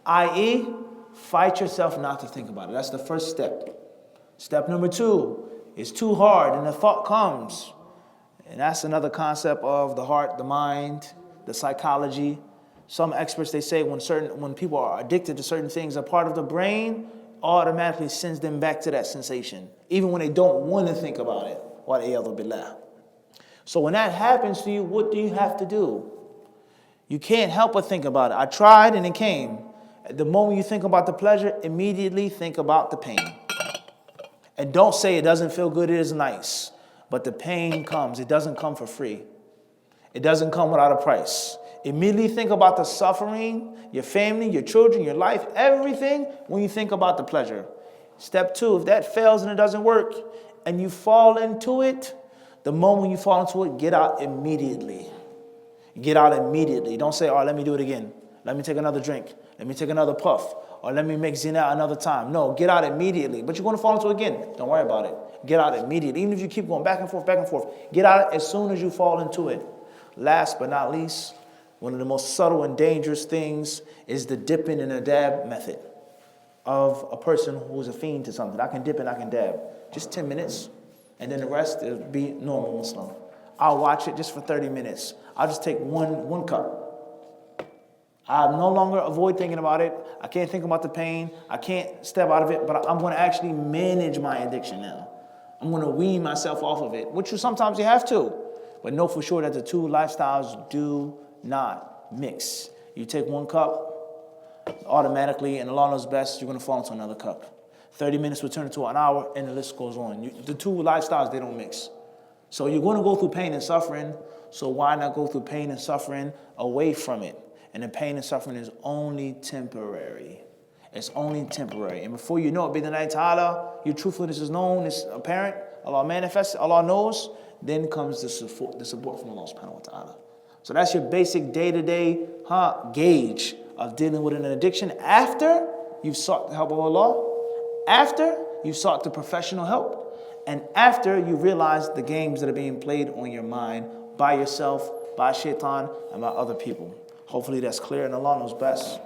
I.e., fight yourself not to think about it. That's the first step. Step number 2 is too hard and the thought comes. And that's another concept of the heart, the mind, the psychology. Some experts, they say when people are addicted to certain things, a part of the brain automatically sends them back to that sensation, even when they don't want to think about it. Wal-iyadhu billah. So when that happens to you, what do you have to do? You can't help but think about it. I tried and it came. At the moment you think about the pleasure, immediately think about the pain. And don't say it doesn't feel good, it is nice. But the pain comes. It doesn't come for free. It doesn't come without a price. Immediately think about the suffering, your family, your children, your life, everything when you think about the pleasure. Step 2, if that fails and it doesn't work and you fall into it, the moment you fall into it, get out immediately. Get out immediately. Don't say, let me do it again. Let me take another drink. Let me take another puff. Or let me make zina another time. No, get out immediately. But you're going to fall into it again. Don't worry about it. Get out immediately. Even if you keep going back and forth, get out as soon as you fall into it. Last but not least, one of the most subtle and dangerous things is the dipping and a dab method of a person who's a fiend to something. I can dip and I can dab. Just 10 minutes. And then the rest will be normal Muslim. I'll watch it just for 30 minutes. I'll just take one cup. I no longer avoid thinking about it. I can't think about the pain. I can't step out of it, but I'm going to actually manage my addiction now. I'm going to wean myself off of it, which sometimes you have to. But know for sure that the two lifestyles do not mix. You take 1 cup, automatically, and Allah knows best, you're going to fall into another cup. 30 minutes will turn into an hour, and the list goes on. The two lifestyles, they don't mix. So you're going to go through pain and suffering, so why not go through pain and suffering away from it? And the pain and suffering is only temporary. It's only temporary. And before you know it, bid'Allah ta'ala, your truthfulness is known, it's apparent, Allah manifests, Allah knows, then comes the support from Allah subhanahu wa ta'ala. So that's your basic day-to-day gauge of dealing with an addiction after you've sought the help of Allah, after you've sought the professional help, and after you realize the games that are being played on your mind by yourself, by shaitan, and by other people. Hopefully that's clear, and Allah knows best.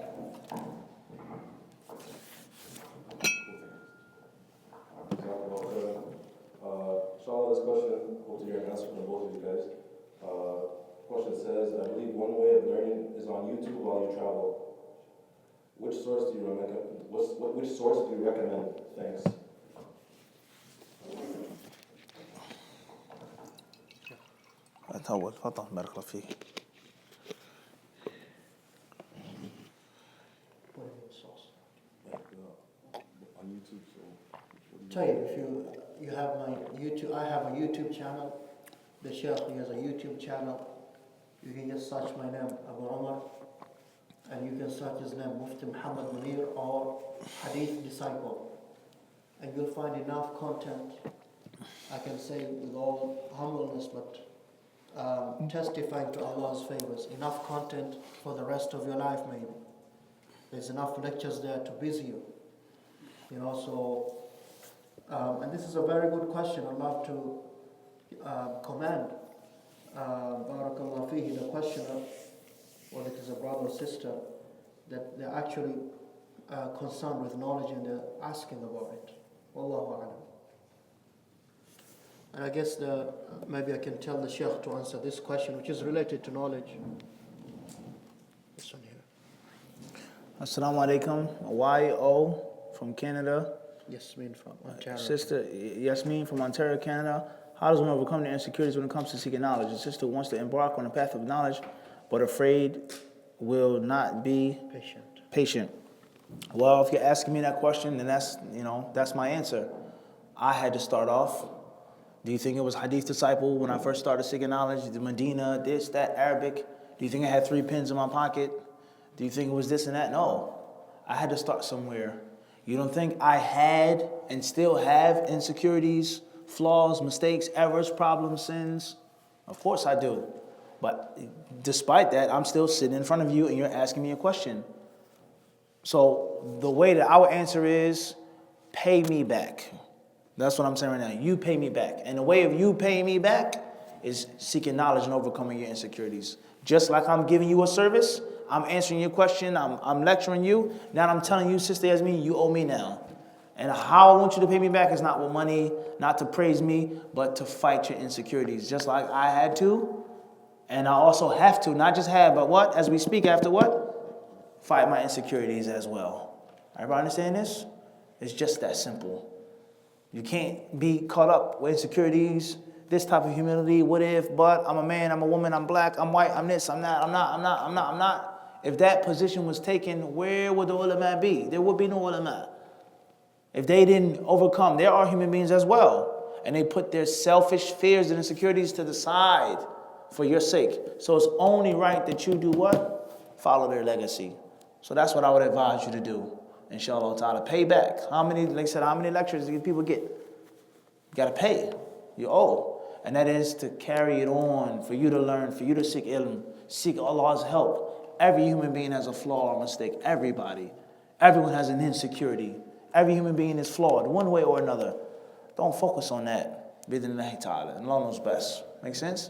Inshallah, this question, hope to hear an answer from both of you guys. Question says, I believe one way of learning is on YouTube while you travel. Which source do you recommend? Which source do you recommend? Thanks. تفضل بارك الله فيك. On YouTube, so. Tell you, if you have my YouTube, I have a YouTube channel. The Sheikh, he has a YouTube channel. You can just search my name, Abu Umar, and you can search his name, Mufti Muhammad Munir or Hadith Disciple, and you'll find enough content. I can say with all humbleness, but testifying to Allah's favors, enough content for the rest of your life, maybe. There's enough lectures there to busy you. You know, so, and this is a very good question. I'd love to commend Barakallah fihi, the questioner, whether it is a brother or sister, that they're actually concerned with knowledge and they're asking about it. Wallahu a'lam. And I guess maybe I can tell the Sheikh to answer this question, which is related to knowledge. This one here. Assalamu alaikum. YO from Canada. Yasmin from Ontario. Sister Yasmin from Ontario, Canada. How does one overcome the insecurities when it comes to seeking knowledge? A sister wants to embark on the path of knowledge, but afraid will not be patient. Well, if you're asking me that question, then that's my answer. I had to start off. Do you think it was Hadith disciple when I first started seeking knowledge? The Medina, this, that, Arabic? Do you think I had 3 pens in my pocket? Do you think it was this and that? No. I had to start somewhere. You don't think I had and still have insecurities, flaws, mistakes, errors, problems, sins? Of course I do. But despite that, I'm still sitting in front of you and you're asking me a question. So the way that our answer is, pay me back. That's what I'm saying right now. You pay me back. And the way of you paying me back is seeking knowledge and overcoming your insecurities. Just like I'm giving you a service, I'm answering your question, I'm lecturing you. Now I'm telling you, Sister Yasmin, you owe me now. And how I want you to pay me back is not with money, not to praise me, but to fight your insecurities. Just like I had to, and I also have to, not just have, but what? As we speak after what? Fight my insecurities as well. Everybody understand this? It's just that simple. You can't be caught up with insecurities, this type of humility, what if, but, I'm a man, I'm a woman, I'm black, I'm white, I'm this, I'm not. If that position was taken, where would the ulama be? There would be no ulama. If they didn't overcome, there are human beings as well, and they put their selfish fears and insecurities to the side for your sake. So it's only right that you do what? Follow their legacy. So that's what I would advise you to do. Inshallah ta'ala, pay back. How many lectures do people get? You got to pay. You owe. And that is to carry it on, for you to learn, for you to seek ilm, seek Allah's help. Every human being has a flaw or mistake. Everybody. Everyone has an insecurity. Every human being is flawed, one way or another. Don't focus on that. Bid'Allah ta'ala. And Allah knows best. Make sense?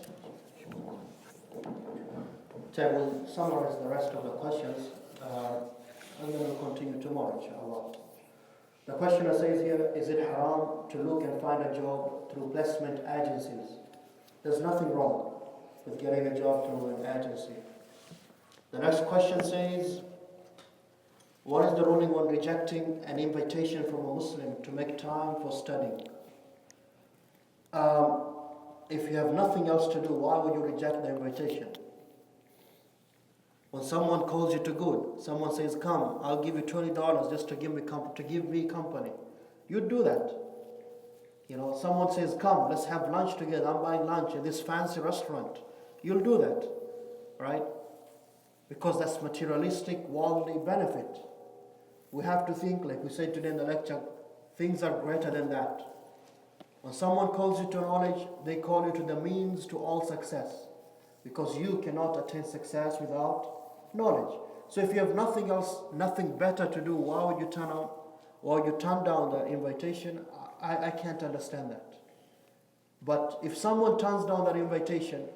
So we'll summarize the rest of the questions. And then we'll continue tomorrow, inshallah. The questioner says here, is it haram to look and find a job through placement agencies? There's nothing wrong with getting a job through an agency. The next question says, what is the ruling on rejecting an invitation from a Muslim to make time for studying? If you have nothing else to do, why would you reject the invitation? When someone calls you to good, someone says, come, I'll give you $20 just to give me company. You'd do that. You know, someone says, come, let's have lunch together. I'm buying lunch at this fancy restaurant. You'll do that, right? Because that's materialistic, worldly benefit. We have to think, like we said today in the lecture, things are greater than that. When someone calls you to knowledge, they call you to the means to all success. Because you cannot attain success without knowledge. So if you have nothing else, nothing better to do, why would you turn down the invitation? I can't understand that. But if someone turns down that invitation,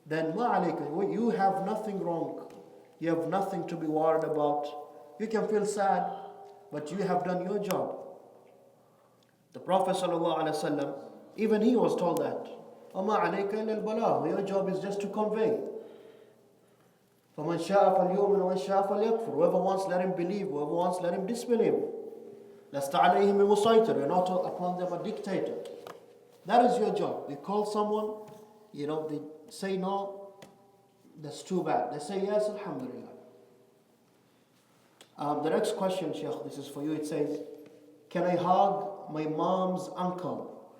then ma alayka, you have nothing wrong. You have nothing to be worried about. You can feel sad, but you have done your job. The Prophet ﷺ, even he was told that. وَمَا عَلَيْكَ إِلَّا الْبَلَاغُ. Your job is just to convey. فَمَنْ شَاءَ فَلْيُؤْمِنْ وَمَنْ شَاءَ فَلْيَكْفُرْ. Whoever wants, let him believe. Whoever wants, let him disbelieve. لَسْتَ عَلَيْهِمْ بِمُسَيْطِرٍ. You're not upon them a dictator. That is your job. You call someone, they say no, that's too bad. They say yes, alhamdulillah. The next question, Sheikh, this is for you. It says, can I hug my mom's uncle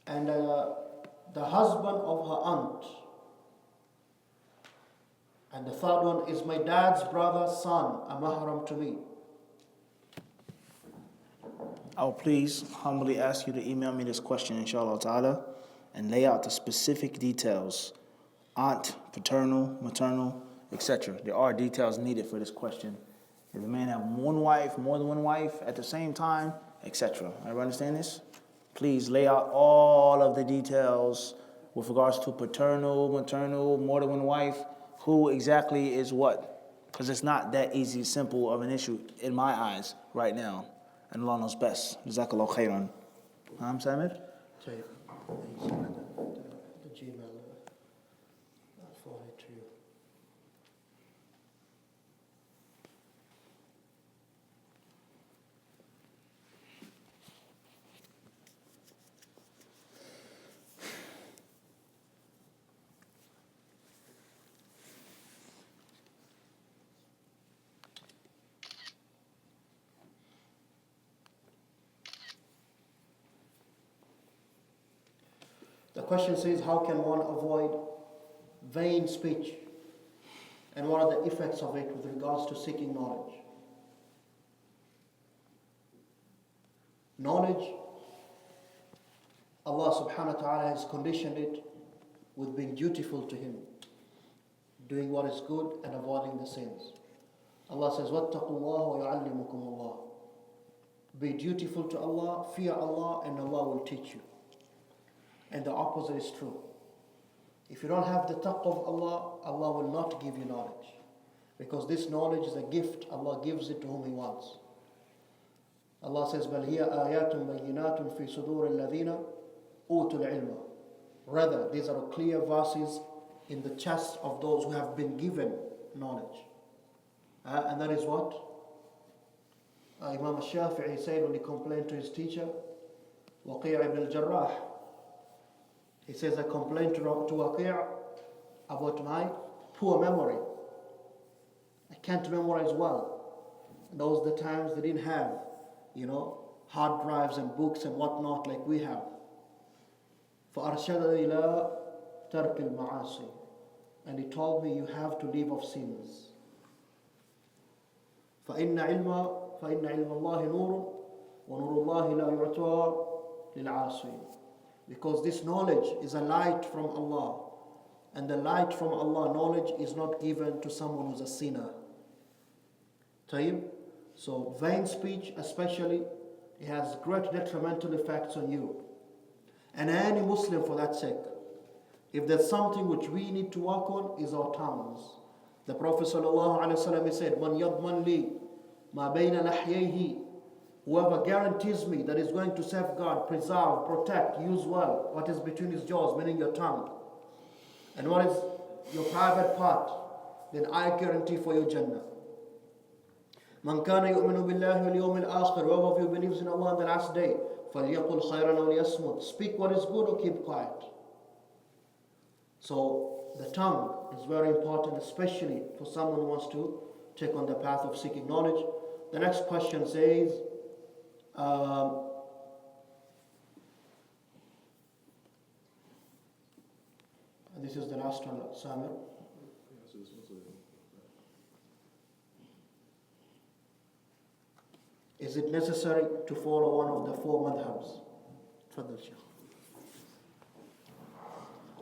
and the husband of her aunt? And the third one is my dad's brother's son, a mahram to me. I will please humbly ask you to email me this question, inshallah ta'ala, and lay out the specific details. Aunt, paternal, maternal, etc. There are details needed for this question. If a man have one wife, more than one wife at the same time, etc. Everybody understand this? Please lay out all of the details with regards to paternal, maternal, more than one wife, who exactly is what. Because it's not that easy, simple of an issue in my eyes right now. And Allah knows best. Jazakallah khairan. Samir? The Gmail. I'll forward it to you. The question says, how can one avoid vain speech? And what are the effects of it with regards to seeking knowledge? Knowledge, Allah subhanahu wa ta'ala has conditioned it with being dutiful to Him, doing what is good and avoiding the sins. Allah says, وَاتَّقُوا اللَّهَ وَيُعَلِّمُكُمُ اللَّهُ. Be dutiful to Allah, fear Allah, and Allah will teach you. And the opposite is true. If you don't have the taqwa of Allah, Allah will not give you knowledge. Because this knowledge is a gift. Allah gives it to whom He wants. Allah says, بَلْ هِيَ آيَاتٌ بَيِّنَاتٌ فِي صُدُورِ الَّذِينَ أُوتُوا الْعِلْمَ. Rather, these are clear verses in the chest of those who have been given knowledge. And that is what? Imam al-Shafi'i said when he complained to his teacher, Waqi' ibn al-Jarrah. He says, I complained to Waqi' about my poor memory. I can't memorize well. And those are the times they didn't have, hard drives and books and whatnot like we have. فَأَرْشَدَ إِلَىٰ تَرْكِ الْمَعَاصِي. And he told me, you have to leave off sins. فَإِنَّ عِلْمَ اللَّهِ نُورٌ وَنُورُ اللَّهِ لَا يُعْتَى لِلْعَاصِينَ. Because this knowledge is a light from Allah. And the light from Allah, knowledge, is not given to someone who's a sinner. Tayyib? So vain speech especially, it has great detrimental effects on you. And any Muslim for that sake. If there's something which we need to work on, is our tongues. The Prophet ﷺ said, مَنْ يَضْمَنْ لِي مَا بَيْنَ لَحْيَيْهِ. Whoever guarantees me that is going to safeguard, preserve, protect, use well what is between his jaws, meaning your tongue, and what is your private part, then I guarantee for you Jannah. مَنْ كَانَ يُؤْمِنُ بِاللَّهِ وَالْيَوْمِ الْآخِرِ. Whoever of you believes in Allah and the last day, فَلْيَقُلْ خَيْرًا أَوْ لِيَصْمُتْ. Speak what is good or keep quiet. So the tongue is very important, especially for someone who wants to take on the path of seeking knowledge. The next question says, This is the last one, Samir. Is it necessary to follow one of the four madhabs? Tfaddal, Shaykh.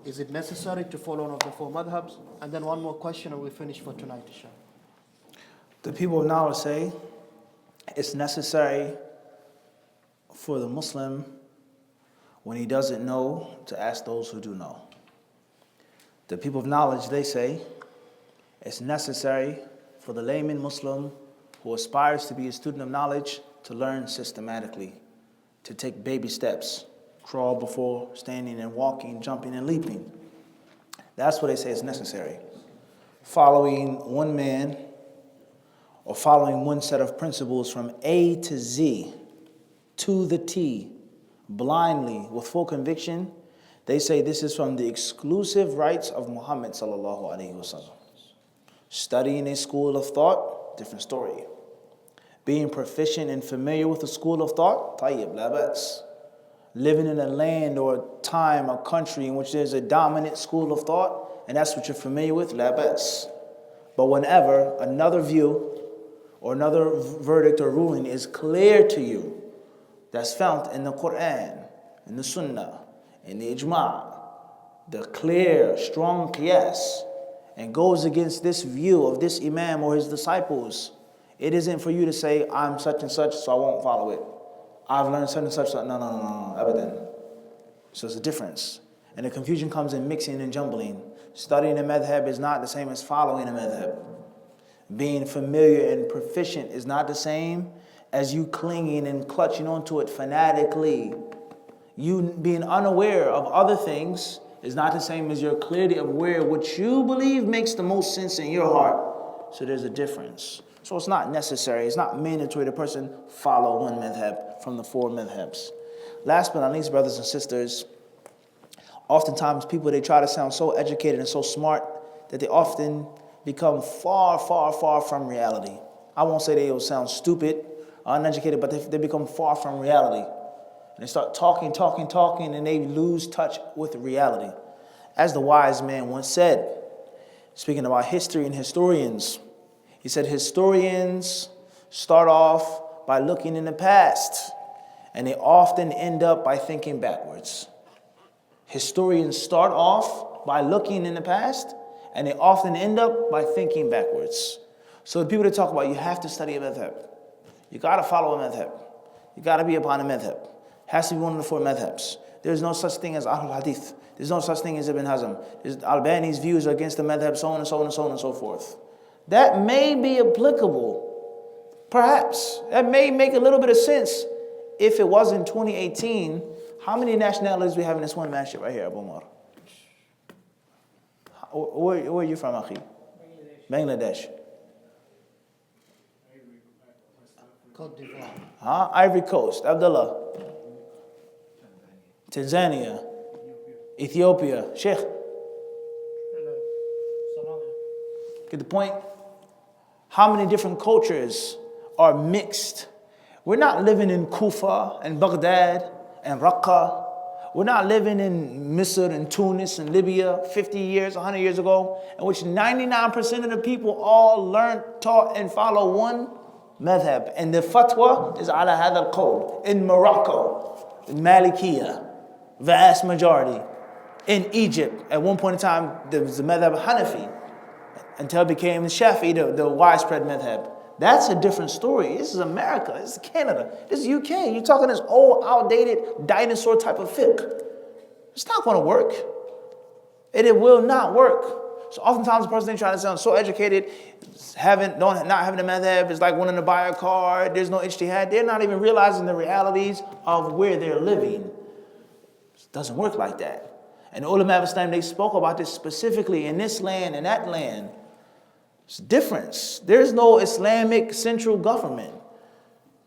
Is it necessary to follow one of the four madhabs? And then one more question and we finish for tonight, inshallah. The people of knowledge say it's necessary for the Muslim, when he doesn't know, to ask those who do know. The people of knowledge, they say it's necessary for the layman Muslim who aspires to be a student of knowledge to learn systematically, to take baby steps, crawl before standing and walking, jumping and leaping. That's what they say is necessary. Following one man or following one set of principles from A to Z, to the T, blindly, with full conviction, they say this is from the exclusive rights of Muhammad sallallahu alaihi wasallam. Studying a school of thought, different story. Being proficient and familiar with a school of thought, tayyib, la ba's. Living in a land or a time, a country in which there's a dominant school of thought, and that's what you're familiar with, la ba's. But whenever another view or another verdict or ruling is clear to you, that's found in the Quran, in the Sunnah, in the Ijma', the clear, strong qiyas, and goes against this view of this Imam or his disciples, it isn't for you to say, I'm such and such, so I won't follow it. I've learned such and such, so no, abadan. So it's a difference. And the confusion comes in mixing and jumbling. Studying a madhab is not the same as following a madhab. Being familiar and proficient is not the same as you clinging and clutching onto it fanatically. You being unaware of other things is not the same as your clarity of where what you believe makes the most sense in your heart. So there's a difference. So it's not necessary, it's not mandatory the person follow one madhab from the four madhabs. Last but not least, brothers and sisters, oftentimes people, they try to sound so educated and so smart that they often become far from reality. I won't say they will sound stupid or uneducated, but they become far from reality. And they start talking, and they lose touch with reality. As the wise man once said, speaking about history and historians, he said, historians start off by looking in the past, and they often end up by thinking backwards. Historians start off by looking in the past, and they often end up by thinking backwards. So the people that talk about you have to study a madhab, you got to follow a madhab, you got to be upon a madhab, has to be one of the four madhabs. There's no such thing as Ahlul Hadith. There's no such thing as Ibn Hazm. Albani's views are against the madhab, so on and so on and so on and so forth. That may be applicable, perhaps. That may make a little bit of sense if it was in 2018. How many nationalities we have in this one masjid right here, Abu Umar? Where are you from, Akhi? Bangladesh. Cote d'Ivoire. Ivory Coast, Abdullah. Tanzania. Ethiopia. Sheikh. Get the point? How many different cultures are mixed? We're not living in Kufa and Baghdad and Raqqa. We're not living in Misr and Tunis and Libya 50 years, 100 years ago, in which 99% of the people all learned, taught, and follow one madhab. And the fatwa is ala hadha al-qawl. In Morocco, in Malikiya, vast majority. In Egypt, at one point in time, there was the madhab Hanafi, until it became Shafi'i, the widespread madhab. That's a different story. This is America. This is Canada. This is UK. You're talking this old, outdated, dinosaur type of fiqh. It's not going to work. It will not work. So oftentimes the person they try to sound so educated, not having a madhab is like wanting to buy a car. There's no ijtihad. They're not even realizing the realities of where they're living. It doesn't work like that. And the ulama of Islam, they spoke about this specifically in this land and that land. It's a difference. There's no Islamic central government.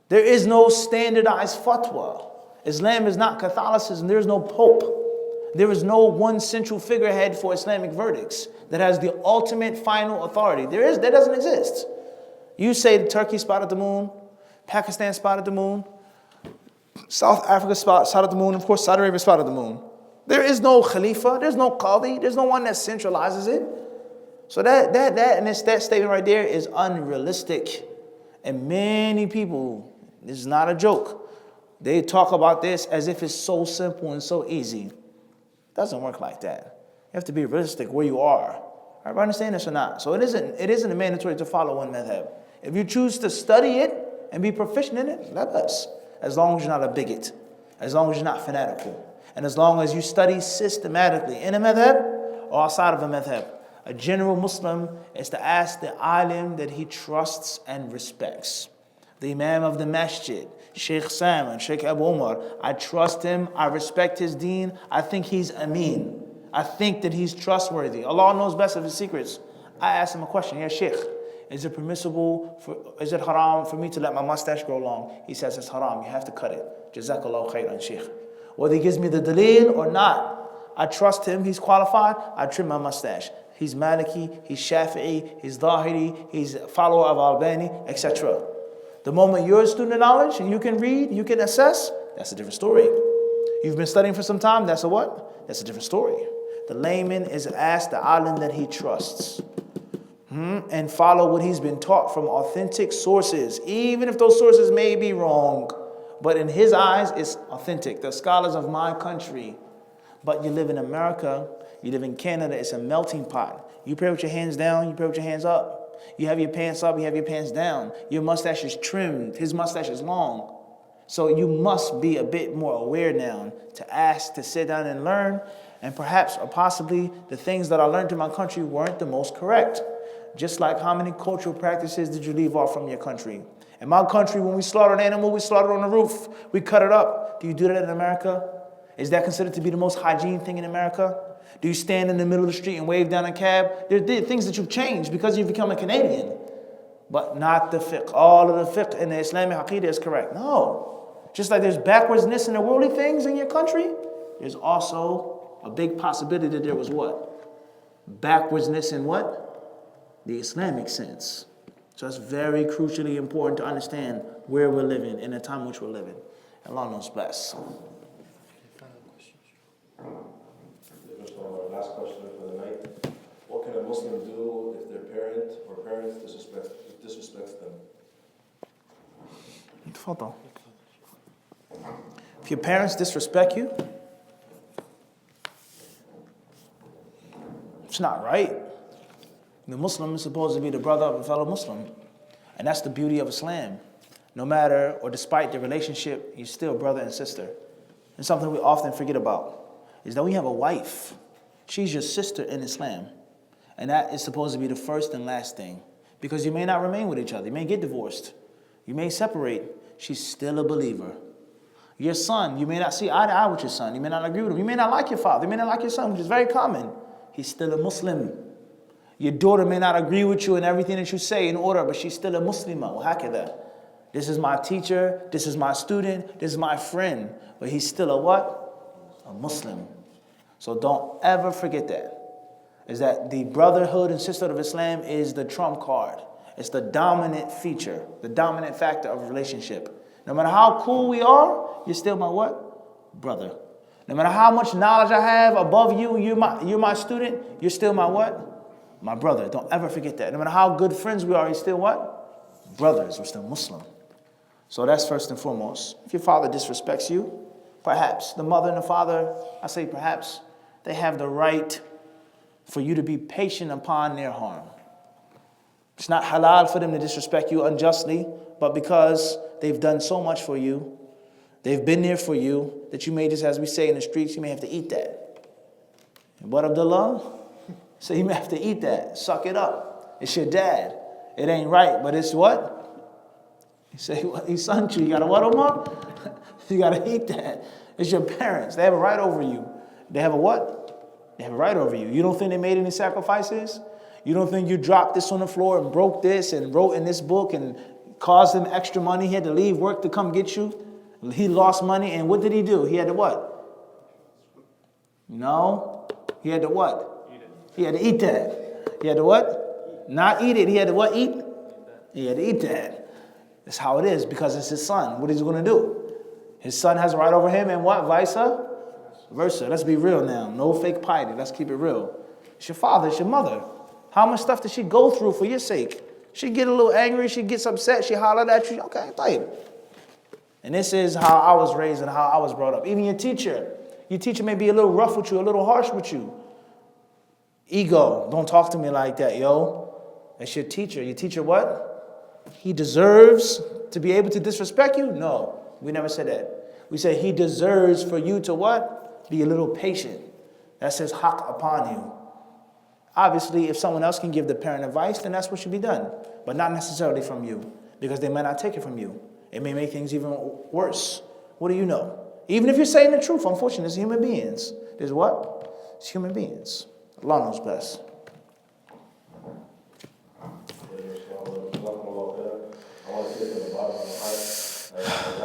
There is no standardized fatwa. Islam is not Catholicism. There is no pope. There is no one central figurehead for Islamic verdicts that has the ultimate final authority. That doesn't exist. You say Turkey spotted the moon, Pakistan spotted the moon, South Africa spotted the moon, of course Saudi Arabia spotted the moon. There is no Khalifa, there's no Qadi, there's no one that centralizes it. So that statement right there is unrealistic. And many people, this is not a joke, they talk about this as if it's so simple and so easy. It doesn't work like that. You have to be realistic where you are. Everybody understand this or not? So it isn't mandatory to follow one madhab. If you choose to study it and be proficient in it, let us. As long as you're not a bigot, as long as you're not fanatical, and as long as you study systematically in a madhab or outside of a madhab. A general Muslim is to ask the alim that he trusts and respects. The Imam of the Masjid, Sheikh Salman, Sheikh Abu Umar, I trust him, I respect his deen, I think he's ameen. I think that he's trustworthy. Allah knows best of his secrets. I asked him a question, yeah, Sheikh, is it haram for me to let my mustache grow long? He says it's haram, you have to cut it. Jazakallahu khairan, Sheikh. Whether he gives me the dalil or not, I trust him, he's qualified, I trim my mustache. He's Maliki, he's Shafi'i, he's Zahiri, he's a follower of Albani, etc. The moment you're a student of knowledge and you can read, you can assess, that's a different story. You've been studying for some time, that's a what? That's a different story. The layman is asked the alim that he trusts and follow what he's been taught from authentic sources, even if those sources may be wrong. But in his eyes, it's authentic. The scholars of my country. But you live in America, you live in Canada, it's a melting pot. You pray with your hands down, you pray with your hands up. You have your pants up, you have your pants down. Your mustache is trimmed, his mustache is long. So you must be a bit more aware now to ask, to sit down and learn. And perhaps or possibly the things that I learned in my country weren't the most correct. Just like how many cultural practices did you leave off from your country? In my country, when we slaughter an animal, we slaughter on the roof. We cut it up. Do you do that in America? Is that considered to be the most hygiene thing in America? Do you stand in the middle of the street and wave down a cab? There are things that you've changed because you've become a Canadian. But not the fiqh. All of the fiqh in the Islamic Aqidah is correct. No. Just like there's backwardsness in the worldly things in your country, there's also a big possibility that there was what? Backwardsness in what? The Islamic sense. So it's very crucially important to understand where we're living in the time in which we're living. Allah knows best. Last question for the night. What can a Muslim do if their parent or parents disrespects them? Tafadhal. If your parents disrespect you, it's not right. The Muslim is supposed to be the brother of a fellow Muslim. And that's the beauty of Islam. No matter or despite the relationship, you're still brother and sister. And something we often forget about is that we have a wife. She's your sister in Islam. And that is supposed to be the first and last thing. Because you may not remain with each other. You may get divorced. You may separate. She's still a believer. Your son, you may not see eye to eye with your son. You may not agree with him. You may not like your father. You may not like your son, which is very common. He's still a Muslim. Your daughter may not agree with you in everything that you say in order, but she's still a Muslimah. وهكذا. This is my teacher. This is my student. This is my friend. But he's still a what? A Muslim. So don't ever forget that. Is that the brotherhood and sisterhood of Islam is the trump card. It's the dominant feature, the dominant factor of a relationship. No matter how cool we are, you're still my what? Brother. No matter how much knowledge I have above you, you're my student, you're still my what? My brother. Don't ever forget that. No matter how good friends we are, you're still what? Brothers. We're still Muslim. So that's first and foremost. If your father disrespects you, perhaps the mother and the father, I say perhaps, they have the right for you to be patient upon their harm. It's not halal for them to disrespect you unjustly, but because they've done so much for you, they've been there for you, that you may just, as we say in the streets, you may have to eat that. But Abdullah, so you may have to eat that. Suck it up. It's your dad. It ain't right, but it's what? You say, he sent you. You got to what, Omar? You got to eat that. It's your parents. They have a right over you. They have a what? They have a right over you. You don't think they made any sacrifices? You don't think you dropped this on the floor and broke this and wrote in this book and caused him extra money? He had to leave work to come get you. He lost money, and what did he do? He had to what? No. He had to what? Eat it. He had to eat that. He had to what? Not eat it. He had to what? Eat? He had to eat that. That's how it is, because it's his son. What is he going to do? His son has a right over him, and what? Vice Versa. Let's be real now. No fake piety. Let's keep it real. It's your father, it's your mother. How much stuff did she go through for your sake? She get a little angry, she gets upset, she hollered at you. Okay, طيب. And this is how I was raised and how I was brought up. Even your teacher may be a little rough with you, a little harsh with you. Ego, don't talk to me like that, yo. That's your teacher. Your teacher what? He deserves to be able to disrespect you? No, we never said that. We said he deserves for you to what? Be a little patient. That's his haqq upon you. Obviously, if someone else can give the parent advice, then that's what should be done. But not necessarily from you, because they might not take it from you. It may make things even worse. What do you know? Even if you're saying the truth, unfortunately, it's human beings. There's what? It's human beings. Allah knows best. I want to say from the bottom of my heart,